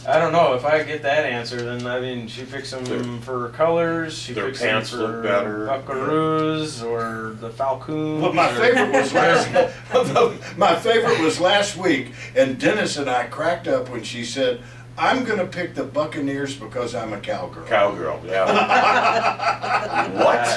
I don't know. If I get that answer, then I mean, she picks them for colors. She picks them pants for look better. Buckaroos or the Falcons. Well, my favorite was my favorite was last week, and Dennis and I cracked up when she said, "I'm going to pick the Buccaneers because I'm a cowgirl." Cowgirl, yeah. What?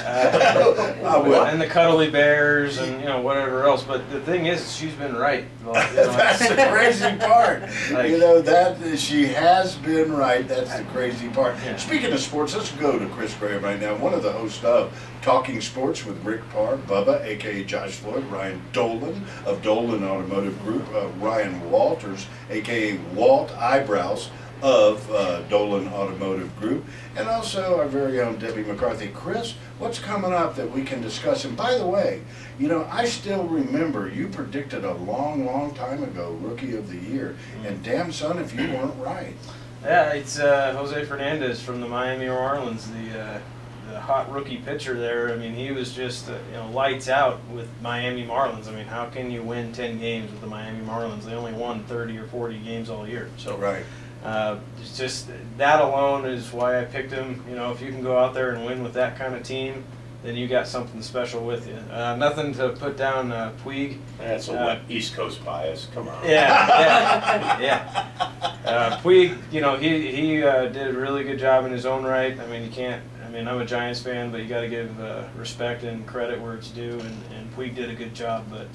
And the cuddly bears and whatever else. But the thing is, she's been right. That's the crazy part. That she has been right. That's the crazy part. Yeah. Speaking of sports, let's go to Chris Graham right now. One of the hosts of Talking Sports with Rick Parr, Bubba, aka Josh Floyd, Ryan Dolan of Dolan Automotive Group, Ryan Walters, aka Walt Eyebrows of Dolan Automotive Group, and also our very own Debbie McCarthy. Chris, what's coming up that we can discuss? And by the way, I still remember you predicted a long, long time ago Rookie of the Year, and damn son if you weren't right. Yeah, it's Jose Fernandez from the Miami Marlins, the hot rookie pitcher there. I mean, he was just lights out with Miami Marlins. I mean, how can you win 10 games with the Miami Marlins? They only won 30 or 40 games all year. So right. It's just that alone is why I picked him. If you can go out there and win with that kind of team, then you got something special with you. Nothing to put down Puig. That's a wet East Coast bias. Come on. Yeah. Puig, he did a really good job in his own right. I mean, you can't. I mean, I'm a Giants fan, but you got to give respect and credit where it's due. And Puig did a good job, but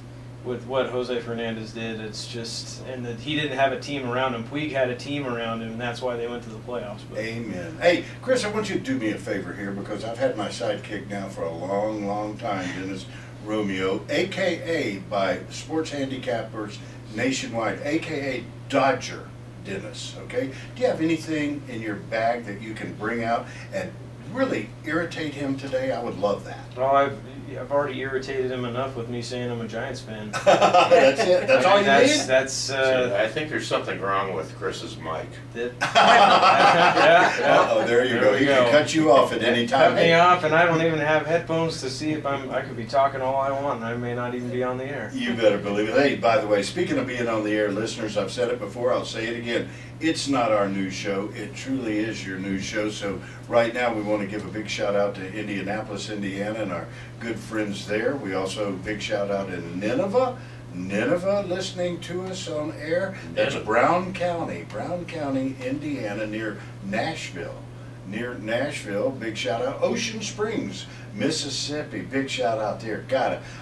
with what Jose Fernandez did, it's just, and that he didn't have a team around him. Puig had a team around him, and that's why they went to the playoffs. But. Amen. Hey, Chris, I want you to do me a favor here, because I've had my sidekick now for a long, long time, Dennis Romeo, a.k.a. by sports handicappers nationwide, a.k.a. Dodger Dennis, okay? Do you have anything in your bag that you can bring out and really irritate him today? I would love that. Well, I've already irritated him enough with me saying I'm a Giants fan. That's it. That's all you need. That's. I think there's something wrong with Chris's mic. Uh-oh, there you go. He can cut you off at any time. Cut me off, and I don't even have headphones to see if I could be talking all I want, and I may not even be on the air. You better believe it. Hey, by the way, speaking of being on the air, listeners, I've said it before, I'll say it again. It's not our news show. It truly is your news show. So right now we want to give a big shout out to Indianapolis, Indiana, and our good friends there. We also big shout out in Nineveh, listening to us on air. That's Brown County, Indiana, near Nashville. Big shout out. Ocean Springs, Mississippi, big shout out there.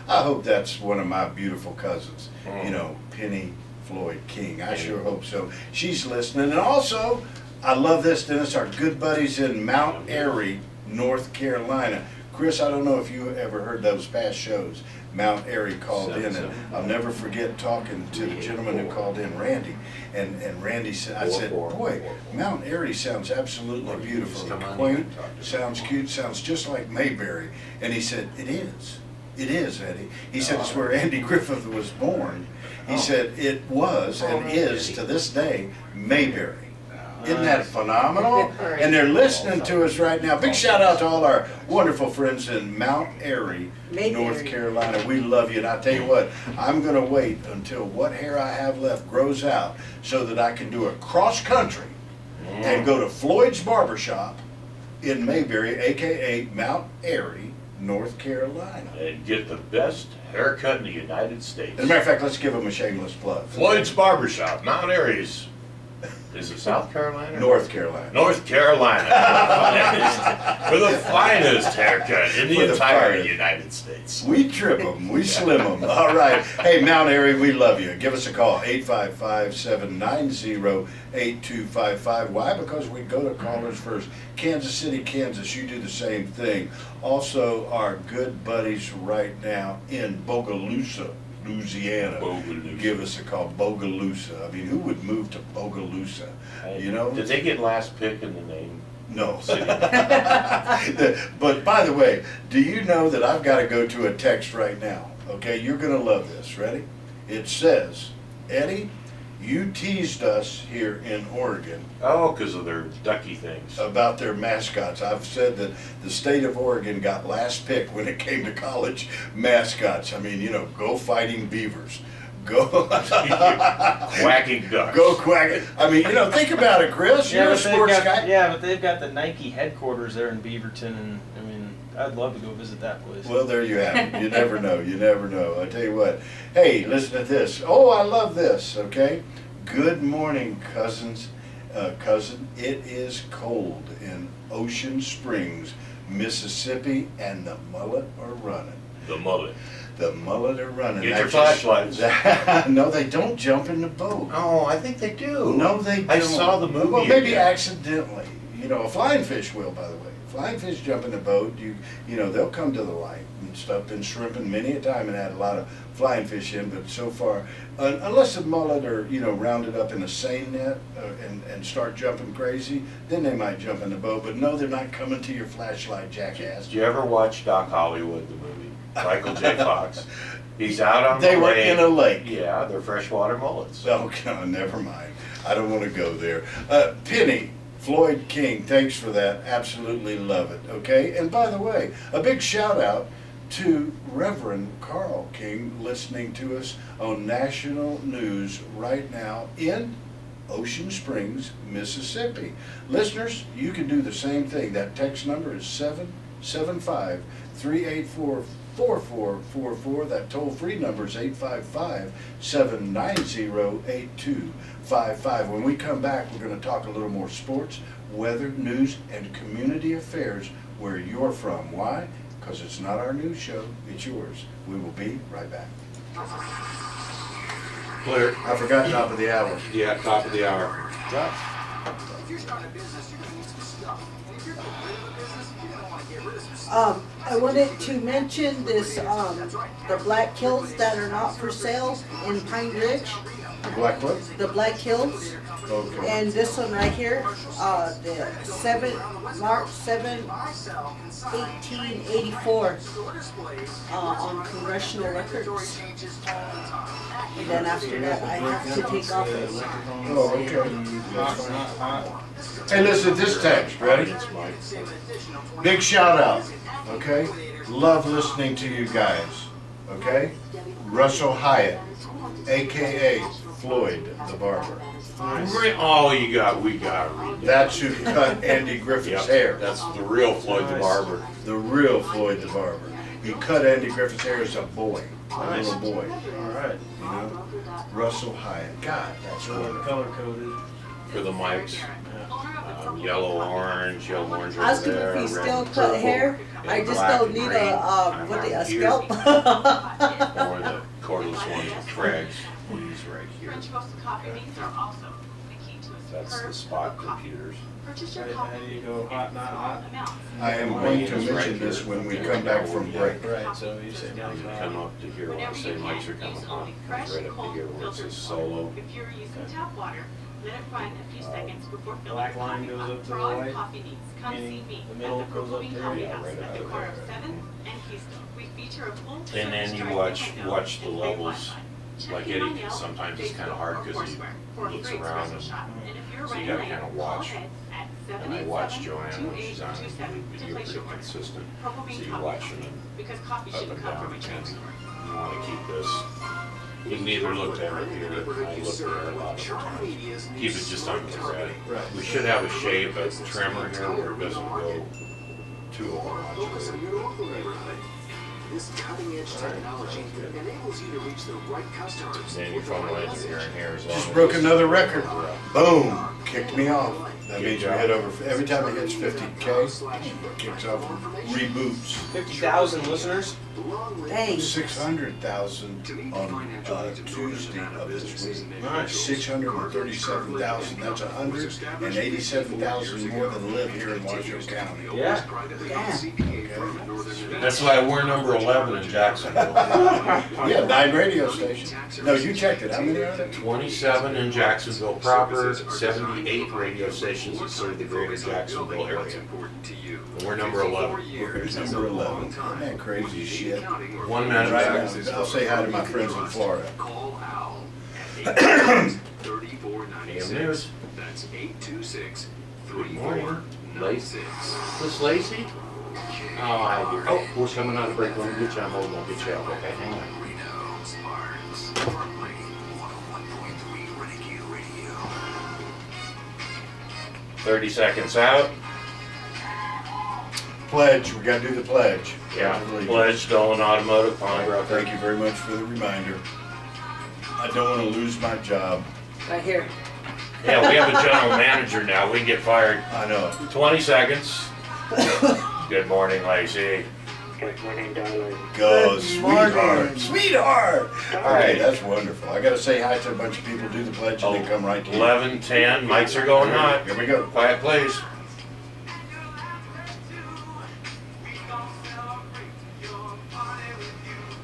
I hope that's one of my beautiful cousins. Penny Floyd King. I sure hope so. She's listening. And also, I love this, Dennis, our good buddies in Mount Airy, North Carolina. Chris, I don't know if you ever heard those past shows. Mount Airy called in, and I'll never forget talking to the gentleman who called in, Randy. And Randy said, I said, boy, Mount Airy sounds absolutely beautiful. Quaint, sounds cute, sounds just like Mayberry. And he said, it is. It is, Eddie. He said it's where Andy Griffith was born. He said it was and is to this day Mayberry. Isn't that phenomenal? And they're listening to us right now. Big shout out to all our wonderful friends in Mount Airy, North Carolina. We love you. And I tell you what, I'm going to wait until what hair I have left grows out so that I can do a cross country and go to Floyd's Barbershop in Mayberry, a.k.a. Mount Airy, North Carolina. And get the best haircut in the United States. As a matter of fact, let's give them a shameless plug. Floyd's Barbershop, Mount Airy's. Is it South Carolina? North Carolina. North Carolina. For the finest haircut in the entire United States. We trim them. We slim them. All right. Hey, Mount Airy, we love you. Give us a call, 855-790-8255. Why? Because we go to callers first. Kansas City, Kansas, you do the same thing. Also, our good buddies right now in Bogalusa, Louisiana. Give us a call. Bogalusa. I mean, who would move to Bogalusa? Did they get last pick in the name? No. But by the way, do you know that I've got to go to a text right now? Okay, you're going to love this. Ready? It says, Eddie, you teased us here in Oregon. Oh, because of their ducky things. About their mascots. I've said that the state of Oregon got last pick when it came to college mascots. I mean, you know, go Fighting Beavers. Go Quacking ducks. Go quacking. I mean, you know, think about it, Chris. You're a sports guy. Yeah, but they've got the Nike headquarters there in Beaverton, and I mean, I'd love to go visit that place. Well, there you have it. You never know. You never know. I tell you what. Hey, listen to this. Oh, I love this. Okay. Good morning, cousin. It is cold in Ocean Springs, Mississippi, and the mullet are running. The mullet. The mullet are running. Get your flashlights. No, they don't jump in the boat. Oh, I think they do. No, they don't. I saw the movie. Well, maybe accidentally. You know, a flying fish will, by the way. Flying fish jump in the boat. You know, they'll come to the light and stuff. Been shrimping many a time and had a lot of flying fish in, but so far, unless the mullet are, you know, rounded up in a seine net and start jumping crazy, then they might jump in the boat. But no, they're not coming to your flashlight, jackass. Did you ever watch Doc Hollywood, the movie? Michael J. Fox. He's out on the lake. They were lake. in a lake. Yeah, they're freshwater mullets. Oh, God, never mind. I don't want to go there. Penny, Floyd King, thanks for that. Absolutely love it. Okay, and by the way, a big shout out to Reverend Carl King listening to us on national news right now in Ocean Springs, Mississippi. Listeners, you can do the same thing. That text number is 775-384-4444. That toll-free number is 855-790-8255. When we come back, we're going to talk a little more sports, weather, news, and community affairs where you're from. Why? Because it's not our news show, it's yours. We will be right back. Clear. I forgot top of the hour. Yeah, top of the hour. If you're starting a business, you're going to need some stuff. And if you're getting rid of a business, you're going to want to get rid of some stuff. I wanted to mention this, the black kills that are not for sale in Pine Ridge. The black what? The black kills. Okay. And this one right here, the March 7, 1884, on Congressional Records. And then after that, I have to take off it. Oh, okay. Hey, listen, this text, ready? Big shout out, okay? Love listening to you guys, okay? Russell Hyatt, a.k.a. Floyd the Barber. Oh, we got to read that. That's who cut Andy Griffith's hair. That's the real Floyd the Barber. The real Floyd the Barber. He cut Andy Griffith's hair as a boy, a little boy. All right. You know? Russell Hyatt. God, that's cool. Color coded. For the mics. Yellow, orange over Asking there. if he red, still cut purple, hair. and I just black don't and need green. a I'm scalp. Or the cordless ones with Craig's. These right here. French roasted coffee beans are also the key to a That's the superb spot cup of coffee. computers. Purchase your How coffee do you beans go in hot, not small hot? amounts. I am going to mention this when we come back from break. Right, so you say Now you Mike's come hot. up to here when I Whenever say you mics are can, coming use on. only It's fresh, right up to cold, here where it filtered says water. solo. If you're using tap water, let it run a few seconds before filling Black the line coffee goes cup. up to For the all your right, coffee needs, come see meaning me the at middle the goes Purple up Bean there. Coffee Yeah, House right at the up corner of there. 7th and Keystone. We feature a full And then service you drive watch window the and free levels. Wi-Fi. Check Like in Eddie on did. Yelp, Sometimes it's kind of Facebook, hard or because he Foursquare for a looks free around espresso and shot. And if you're so you running gotta late, kind of call watch. ahead at And I watch Joanne when she's on 787-2827 video to pretty place your order. consistent. Purple So Bean you Coffee watch Company, them because coffee up shouldn't and come down from a the chain channel. store. You want to keep this. You can either look down or here. I look there a lot of the time. Keep it just under the red. Right. We should have a shape, a trimmer here where it doesn't go too overmuch. This cutting-edge technology enables you to reach the right customers. Then your phone lines are here and here. as long Just as broke it's- another record. Boom! Kicked me off. That means we hit over, every time it hits 50K, it kicks off, reboots. 50,000 listeners. Dang. 600,000 on Tuesday of this week. 637,000. That's 187,000 more than live here in Washington County. Yeah. That's why we're number 11 in Jacksonville. Yeah, 9 radio stations. No, you checked it. How many are there? 27 in Jacksonville proper, 78 radio stations that serve the greater Jacksonville area. And we're number 11. We're number 11. Isn't that crazy shit? 1 minute Right back. now, I'll say hi to my friends in Florida. Call Al at 826-3496. News. That's 826 Good morning. 3496. This Lacey? Oh, I hear. Oh, we're coming out of break. Let me get you on hold. We'll get you out. Okay, hang on. 30 seconds out. Pledge. We got to do the pledge. Yeah, pledge stolen automotive pawnbroker. Thank you very much for the reminder. I don't want to lose my job. Right here. Yeah, we have a general manager now. We can get fired. I know. 20 seconds. Good morning, Lacey. Good morning, darling. Go, Good morning. sweetheart. Sweetheart. All Okay, right. that's wonderful. I got to say hi to a bunch of people, do the pledge, and then come right to you. 11:10. Mics are going hot. Here we go. Quiet, please.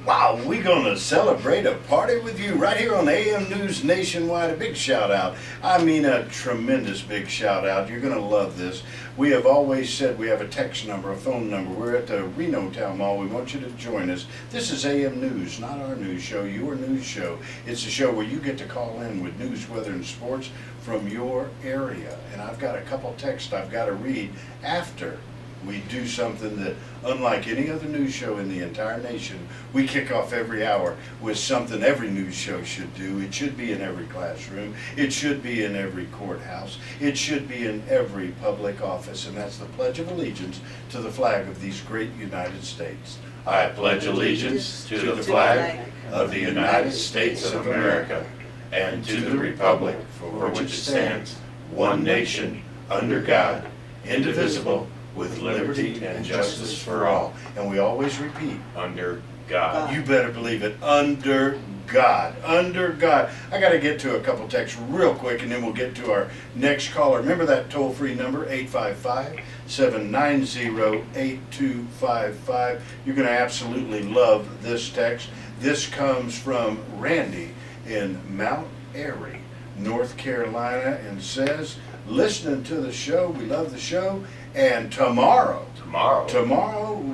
Wow, we're going to celebrate a party with you right here on AM News Nationwide. A big shout out. I mean a tremendous big shout out. You're going to love this. We have always said we have a text number, a phone number. We're at the Reno Town Mall. We want you to join us. This is AM News, not our news show, your news show. It's a show where you get to call in with news, weather, and sports from your area. And I've got a couple texts I've got to read after we do something that, unlike any other news show in the entire nation, we kick off every hour with something every news show should do. It should be in every classroom. It should be in every courthouse. It should be in every public office, and that's the Pledge of Allegiance to the flag of these great United States. I pledge allegiance to the flag of the United States of America and to the republic for which it stands, one nation, under God, indivisible, with liberty and justice for all. And we always repeat, under God. you better believe it, under God, under God. I got to get to a couple texts real quick, and then we'll get to our next caller. Remember that toll-free number, 855-790-8255. You're going to absolutely love this text. This comes from Randy in Mount Airy, North Carolina, and says, listening to the show, we love the show, and tomorrow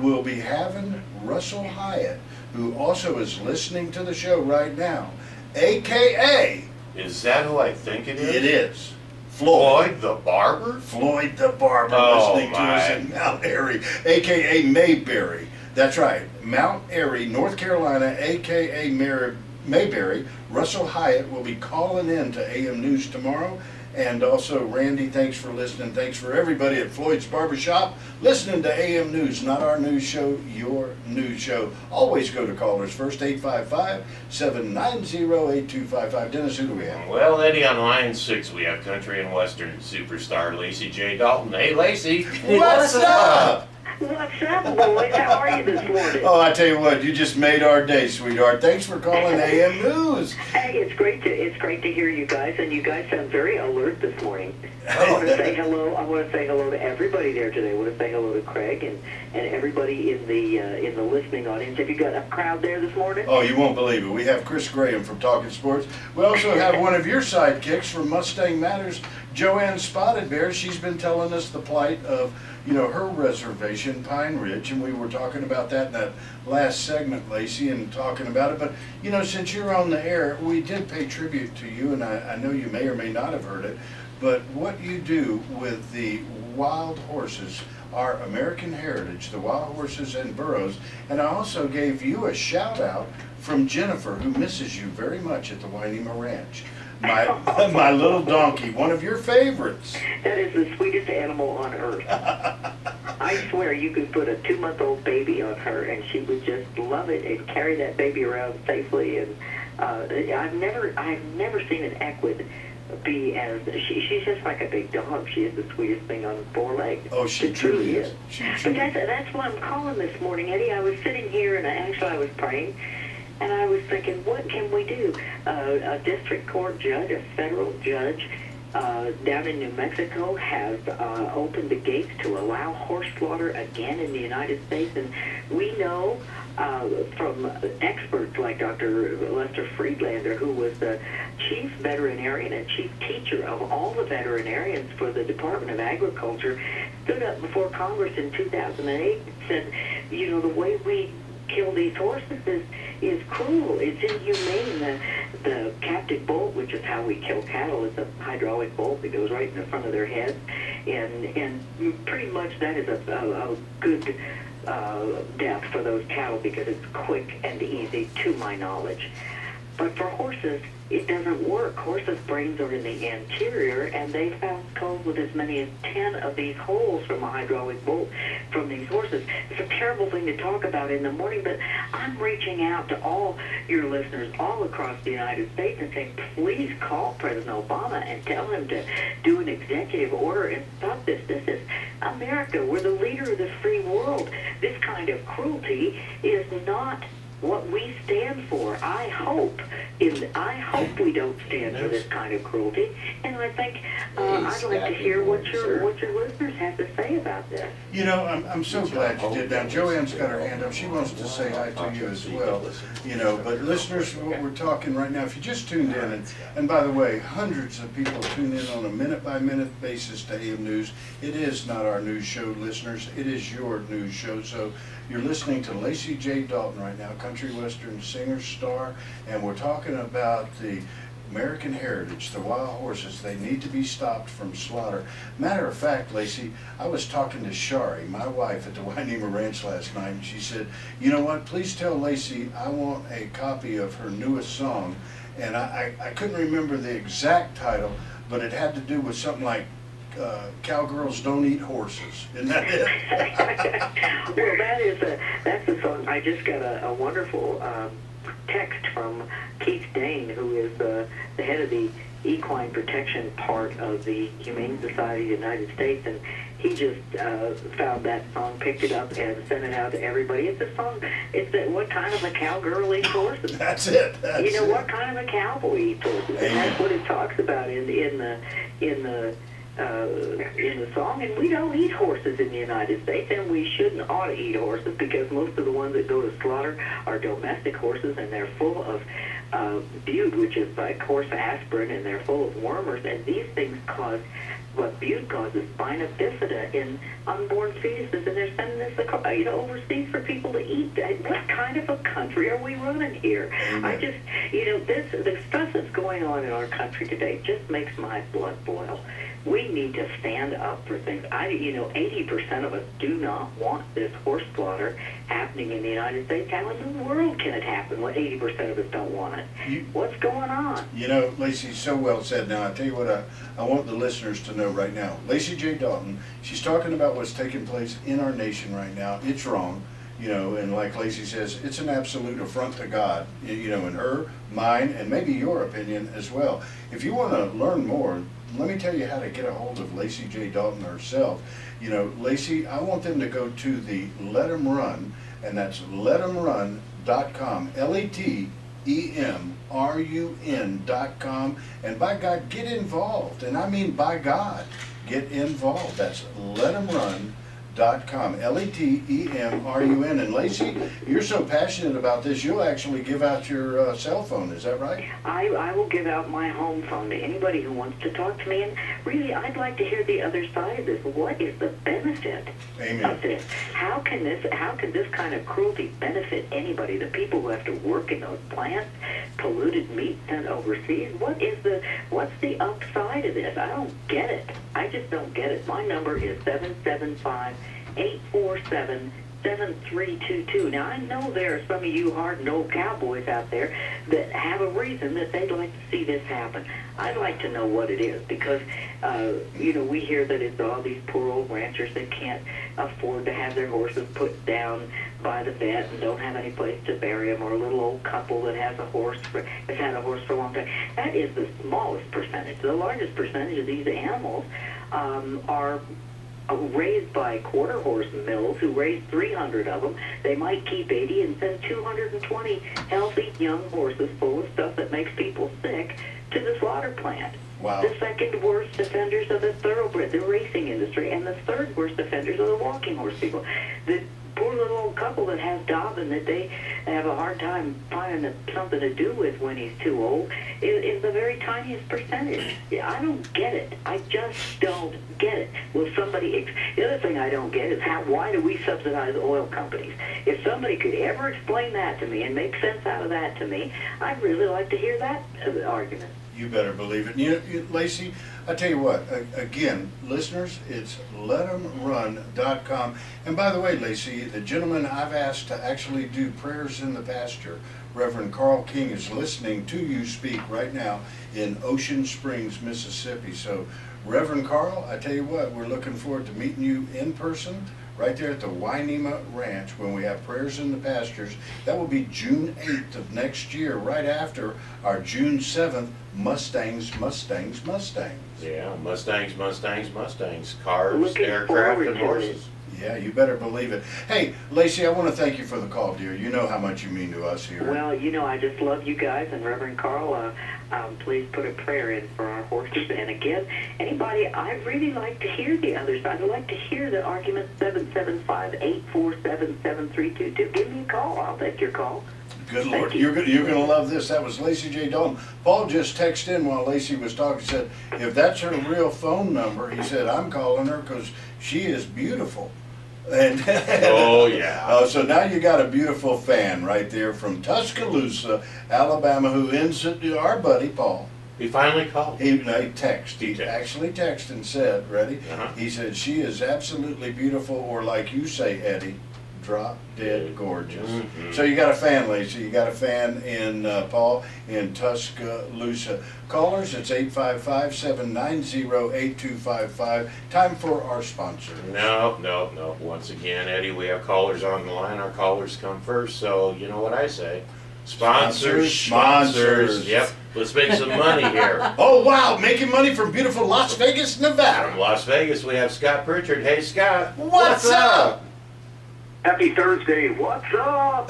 we'll be having Russell Hyatt, who also is listening to the show right now, AKA... Is that who I think it is? It is. Floyd the Barber? Floyd the Barber, listening to us in Mount Airy, AKA Mayberry. That's right, Mount Airy, North Carolina, AKA Mayberry. Russell Hyatt will be calling in to AM News tomorrow. And also, Randy, thanks for listening. Thanks for everybody at Floyd's Barbershop listening to AM News, not our news show, your news show. Always go to callers first, 855-790-8255. Dennis, who do we have? Well, Eddie, on line 6, we have country and western superstar Lacey J. Dalton. Hey, Lacey. What's up? What's up, boys? How are you this morning? Oh, I tell you what, you just made our day, sweetheart. Thanks for calling AM News. Hey, it's great to hear you guys, and you guys sound very alert this morning. I want to say hello. I want to say hello to everybody there today. I want to say hello to Craig and everybody in the listening audience. Have you got a crowd there this morning? Oh, you won't believe it. We have Chris Graham from Talking Sports. We also have one of your sidekicks from Mustang Matters, Joanne Spotted Bear. She's been telling us the plight of, her reservation, Pine Ridge, and we were talking about that in that last segment, Lacey, and talking about it. But, since you're on the air, we did pay tribute to you, and I know you may or may not have heard it, but what you do with the wild horses, our American heritage, the wild horses and burros, and I also gave you a shout out from Jennifer, who misses you very much at the Wainema Ranch. My little donkey, one of your favorites. That is the sweetest animal on earth. I swear you could put a 2-month-old baby on her and she would just love it and carry that baby around safely. And I've never seen an equid be as she's just like a big dog. She is the sweetest thing on four legs. Oh, she truly is. But that's why I'm calling this morning, Eddie. I was sitting here and I was praying, and I was thinking, what can we do? A district court judge, a federal judge down in New Mexico has opened the gates to allow horse slaughter again in the United States, and we know from experts like Dr. Lester Friedlander, who was the chief veterinarian and chief teacher of all the veterinarians for the Department of Agriculture, stood up before Congress in 2008 and said, you know, the way we kill these horses is cruel. It's inhumane. The captive bolt, which is how we kill cattle, is a hydraulic bolt that goes right in the front of their head, and pretty much that is a good death for those cattle because it's quick and easy, to my knowledge. But for horses, it doesn't work. Horses' brains are in the anterior, and they found skulls with as many as 10 of these holes from a hydraulic bolt from these horses. It's a terrible thing to talk about in the morning, but I'm reaching out to all your listeners all across the United States and saying, please call President Obama and tell him to do an executive order and stop this. This is America. We're the leader of the free world. This kind of cruelty is not what we stand for. I hope we don't stand for this kind of cruelty, and I think I'd like to hear what your listeners have to say about this. You know, I'm so glad you did that. Joanne's got her hand up. She wants to say hi to you as well. You know, but listeners, what we're talking right now, if you just tuned in, and by the way, hundreds of people tune in on a minute-by-minute basis to AM News. It is not our news show, listeners. It is your news show. So you're listening to Lacey J. Dalton right now, country western singer, star, and we're talking about the American heritage, the wild horses. They need to be stopped from slaughter. Matter of fact, Lacey, I was talking to Shari, my wife, at the Wainema Ranch last night, and she said, you know what, please tell Lacey I want a copy of her newest song. And I couldn't remember the exact title, but it had to do with something like Cowgirls Don't Eat Horses. Isn't that it? Well, that's a song. I just got a wonderful text from Keith Dane, who is the head of the equine protection part of the Humane Society of the United States, and he just found that song, picked it up, and sent it out to everybody. It's a song. It's what kind of a cowgirl eats horses? That's it. You know, what kind of a cowboy eats horses? And that's what it talks about in the song. And we don't eat horses in the United States, and we shouldn't ought to eat horses, because most of the ones that go to slaughter are domestic horses, and they're full of bute, which is like horse aspirin, and they're full of wormers, and these things cause what bute causes, spina bifida in unborn fetuses, and they're sending this overseas for people to eat. What kind of a country are we running here? I just, the stuff that's going on in our country today just makes my blood boil. We need to stand up for things. 80% of us do not want this horse slaughter happening in the United States. How in the world can it happen when 80% of us don't want it? What's going on? You know, Lacey, so well said. Now, I tell you what I want the listeners to know right now. Lacey J. Dalton, she's talking about what's taking place in our nation right now. It's wrong. And like Lacey says, it's an absolute affront to God, in her, mine, and maybe your opinion as well. If you want to learn more, let me tell you how to get a hold of Lacey J. Dalton herself. Lacey, I want them to go to the Let 'em Run, and that's letemrun.com, LETEMRUN.com, and by God, get involved. And I mean by God, get involved. That's letemrun.com, LETEMRUN. And Lacey, you're so passionate about this, you'll actually give out your cell phone, is that right? I will give out my home phone to anybody who wants to talk to me, and really, I'd like to hear the other side of this. What is the benefit of this? How can this kind of cruelty benefit anybody? The people who have to work in those plants, polluted meat sent overseas. What's the upside of this? I don't get it. I just don't get it. My number is 775-847-7322. Now, I know there are some of you hardened old cowboys out there that have a reason that they'd like to see this happen. I'd like to know what it is, because, we hear that it's all these poor old ranchers that can't afford to have their horses put down by the vet and don't have any place to bury them, or a little old couple that has had a horse for a long time. That is the smallest percentage. The largest percentage of these animals are raised by quarter horse mills who raise 300 of them. They might keep 80 and send 220 healthy young horses full of stuff that makes people sick to the slaughter plant. Wow. The second worst offenders of the thoroughbred, the racing industry, and the third worst offenders are the walking horse people. The poor little old couple that has Dobbin that they have a hard time finding something to do with when he's too old is the very tiniest percentage. Yeah, I don't get it. I just don't get it. Will somebody? The other thing I don't get is why do we subsidize oil companies? If somebody could ever explain that to me and make sense out of that to me, I'd really like to hear that argument. You better believe it. Lacey, I tell you what, again, listeners, it's letemrun.com. And by the way, Lacey, the gentleman I've asked to actually do prayers in the pasture, Reverend Carl King, is listening to you speak right now in Ocean Springs, Mississippi. So, Reverend Carl, I tell you what, we're looking forward to meeting you in person right there at the Wainema Ranch when we have prayers in the pastures. That will be June 8th of next year, right after our June 7th Mustangs. Yeah, Mustangs, cars, Looking aircraft, and horses. Yeah, you better believe it. Hey, Lacey, I want to thank you for the call, dear. You know how much you mean to us here. Well, I just love you guys, and Reverend Carl, please put a prayer in for our horses. And again, anybody, I'd really like to hear the other side. I'd like to hear the argument 775-847-7322. Give me a call. I'll take your call. Good Lord, you're going to love this. That was Lacey J. Dalton. Paul just texted in while Lacey was talking. He said, if that's her real phone number, he said, I'm calling her because she is beautiful. And oh, yeah. So now you got a beautiful fan right there from Tuscaloosa, Alabama, who ends at our buddy Paul. He finally called. He actually texted and said, ready? He said, she is absolutely beautiful, or like you say, Eddie, drop dead gorgeous. So you got a fan, Lacey. You got a fan in Paul in Tuscaloosa. Callers, it's 855-790-8255. Time for our sponsor. No. Once again, Eddie, we have callers on the line. Our callers come first. So you know what I say. Sponsors. Yep. Let's make some money here. Oh, wow. Making money from beautiful Las Vegas, Nevada. From Las Vegas, we have Scott Pritchard. Hey, Scott. What's up? Happy Thursday. What's up?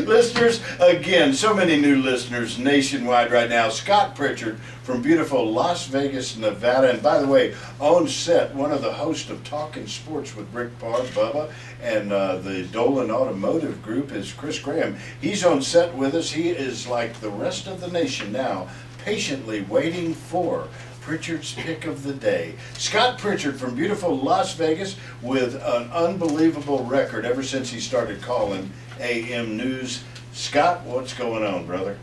Listeners, again, so many new listeners nationwide right now. Scott Pritchard from beautiful Las Vegas, Nevada. And by the way, on set, one of the hosts of Talking Sports with Rick Parr, Bubba, and the Dolan Automotive Group is Chris Graham. He's on set with us. He is like the rest of the nation now, patiently waiting for Pritchard's pick of the day. Scott Pritchard from beautiful Las Vegas with an unbelievable record ever since he started calling AM News. Scott, what's going on, brother?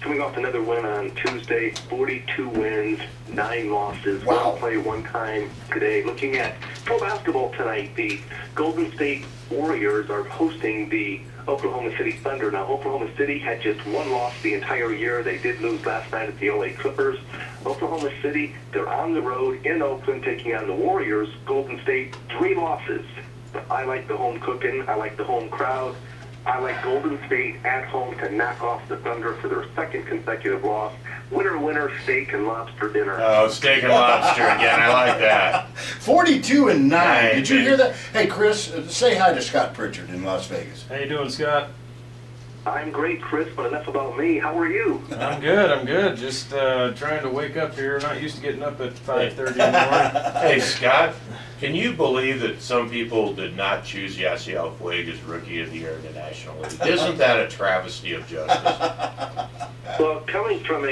Coming off another win on Tuesday, 42 wins, 9 losses. Wow. We'll play one time today. Looking at pro basketball tonight, the Golden State Warriors are hosting the Oklahoma City Thunder. Now, Oklahoma City had just one loss the entire year. They did lose last night at the LA Clippers. Oklahoma City, they're on the road in Oakland taking on the Warriors. Golden State, 3 losses. I like the home cooking. I like the home crowd. I like Golden State at home to knock off the Thunder for their second consecutive loss. Winner, steak and lobster dinner. Oh, steak and lobster again. I like that. 42-9. Did you hear that? Hey, Chris, say hi to Scott Pritchard in Las Vegas. How you doing, Scott? I'm great, Chris, but enough about me. How are you? I'm good. Just trying to wake up here. Not used to getting up at 5:30 in the morning. Hey, Scott, can you believe that some people did not choose Yasiel Puig as Rookie of the Year in the National League? Isn't that a travesty of justice? Well, coming from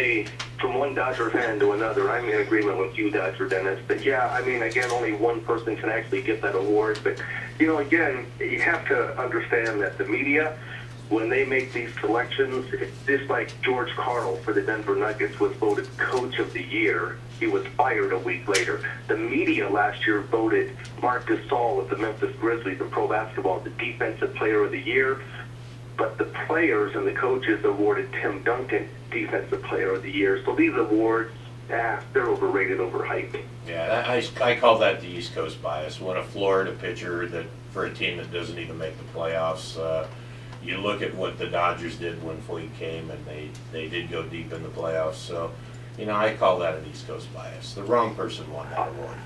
one Dodger fan to another, I'm in agreement with you, Dodger Dennis. But yeah, I mean, again, only one person can actually get that award. But, again, you have to understand that the media, when they make these selections, it's just like George Karl for the Denver Nuggets was voted Coach of the Year. He was fired a week later. The media last year voted Marc Gasol of the Memphis Grizzlies in pro basketball the Defensive Player of the Year. But the players and the coaches awarded Tim Duncan Defensive Player of the Year. So these awards, they're overrated, overhyped. Yeah, I call that the East Coast bias. When a Florida pitcher that for a team that doesn't even make the playoffs. You look at what the Dodgers did when Fleet came, and they did go deep in the playoffs. So, you know, I call that an East Coast bias. The wrong person won that award.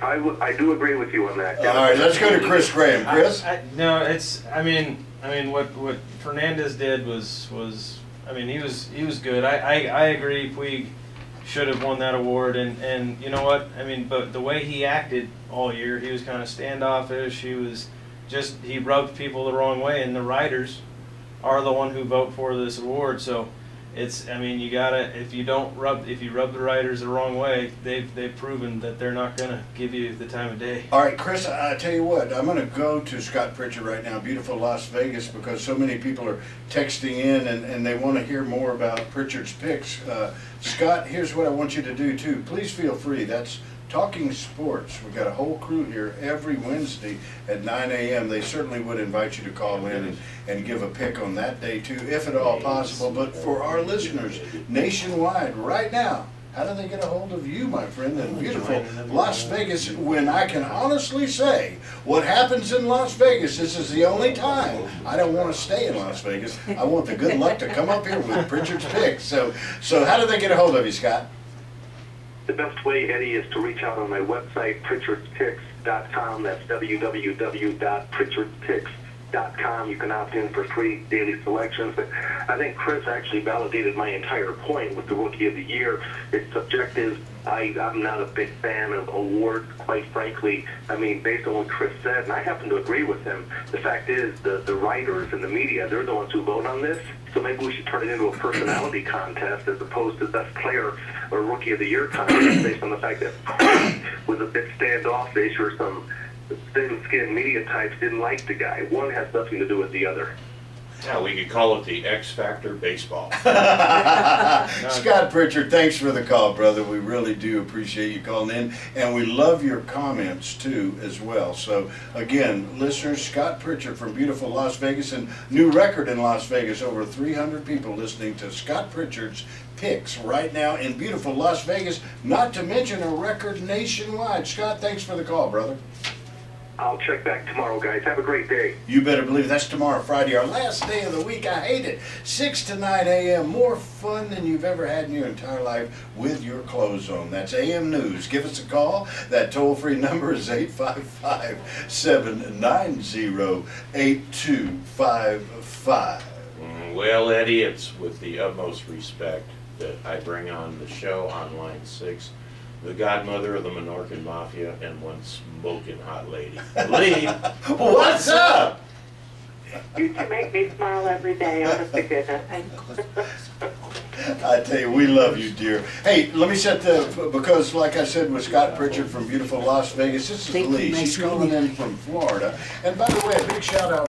I do agree with you on that. All right, let's go to Chris Graham. Chris? No, it's. I mean, what Fernandez did was. I mean, he was good. I agree. Puig should have won that award, and you know what? I mean, but the way he acted all year, he was kind of standoffish. He rubbed people the wrong way, and the writers are the one who vote for this award. So it's, I mean, you gotta, if you rub the writers the wrong way, they've proven that they're not gonna give you the time of day. All right, Chris, I tell you what, I'm gonna go to Scott Pritchard right now, beautiful Las Vegas, because so many people are texting in and they want to hear more about Pritchard's picks. Scott, here's what I want you to do too. Please feel free. That's Talking Sports. We've got a whole crew here every Wednesday at 9 a.m. They certainly would invite you to call in and give a pick on that day too, if at all possible. But for our listeners nationwide right now, how do they get a hold of you, my friend, in beautiful Las Vegas, when I can honestly say what happens in Las Vegas, this is the only time I don't want to stay in Las Vegas. I want the good luck to come up here with Pritchard's picks. So how do they get a hold of you, Scott? The best way, Eddie, is to reach out on my website, pritchardspicks.com. That's www.pritchardspicks.com. You can opt in for free daily selections. But I think Chris actually validated my entire point with the Rookie of the Year. It's subjective. I'm not a big fan of awards, quite frankly. I mean, based on what Chris said, and I happen to agree with him, the fact is the writers and the media, they're the ones who vote on this. So maybe we should turn it into a personality contest as opposed to best player or Rookie of the Year contest, based on the fact that was a bit standoffish, or some thin-skinned media types didn't like the guy. One has nothing to do with the other. Yeah, we could call it the X Factor baseball. Scott Pritchard, thanks for the call, brother. We really do appreciate you calling in, and we love your comments too as well. So again, listeners, Scott Pritchard from beautiful Las Vegas, and new record in Las Vegas, over 300 people listening to Scott Pritchard's picks right now in beautiful Las Vegas, not to mention a record nationwide. Scott, thanks for the call, brother. I'll check back tomorrow, guys. Have a great day. You better believe that's tomorrow, Friday, our last day of the week. I hate it. 6 to 9 a.m. More fun than you've ever had in your entire life with your clothes on. That's AM News. Give us a call. That toll-free number is 855-790-8255. Well, Eddie, it's with the utmost respect that I bring on the show on line 6. The godmother of the Menorcan Mafia and one smoking hot lady. Lee, what's up? You make me smile every day, honest to goodness. I tell you, we love you, dear. Hey, let me set because like I said with Scott Pritchard from beautiful Las Vegas, this is Lee. She's calling in from Florida. And by the way, a big shout out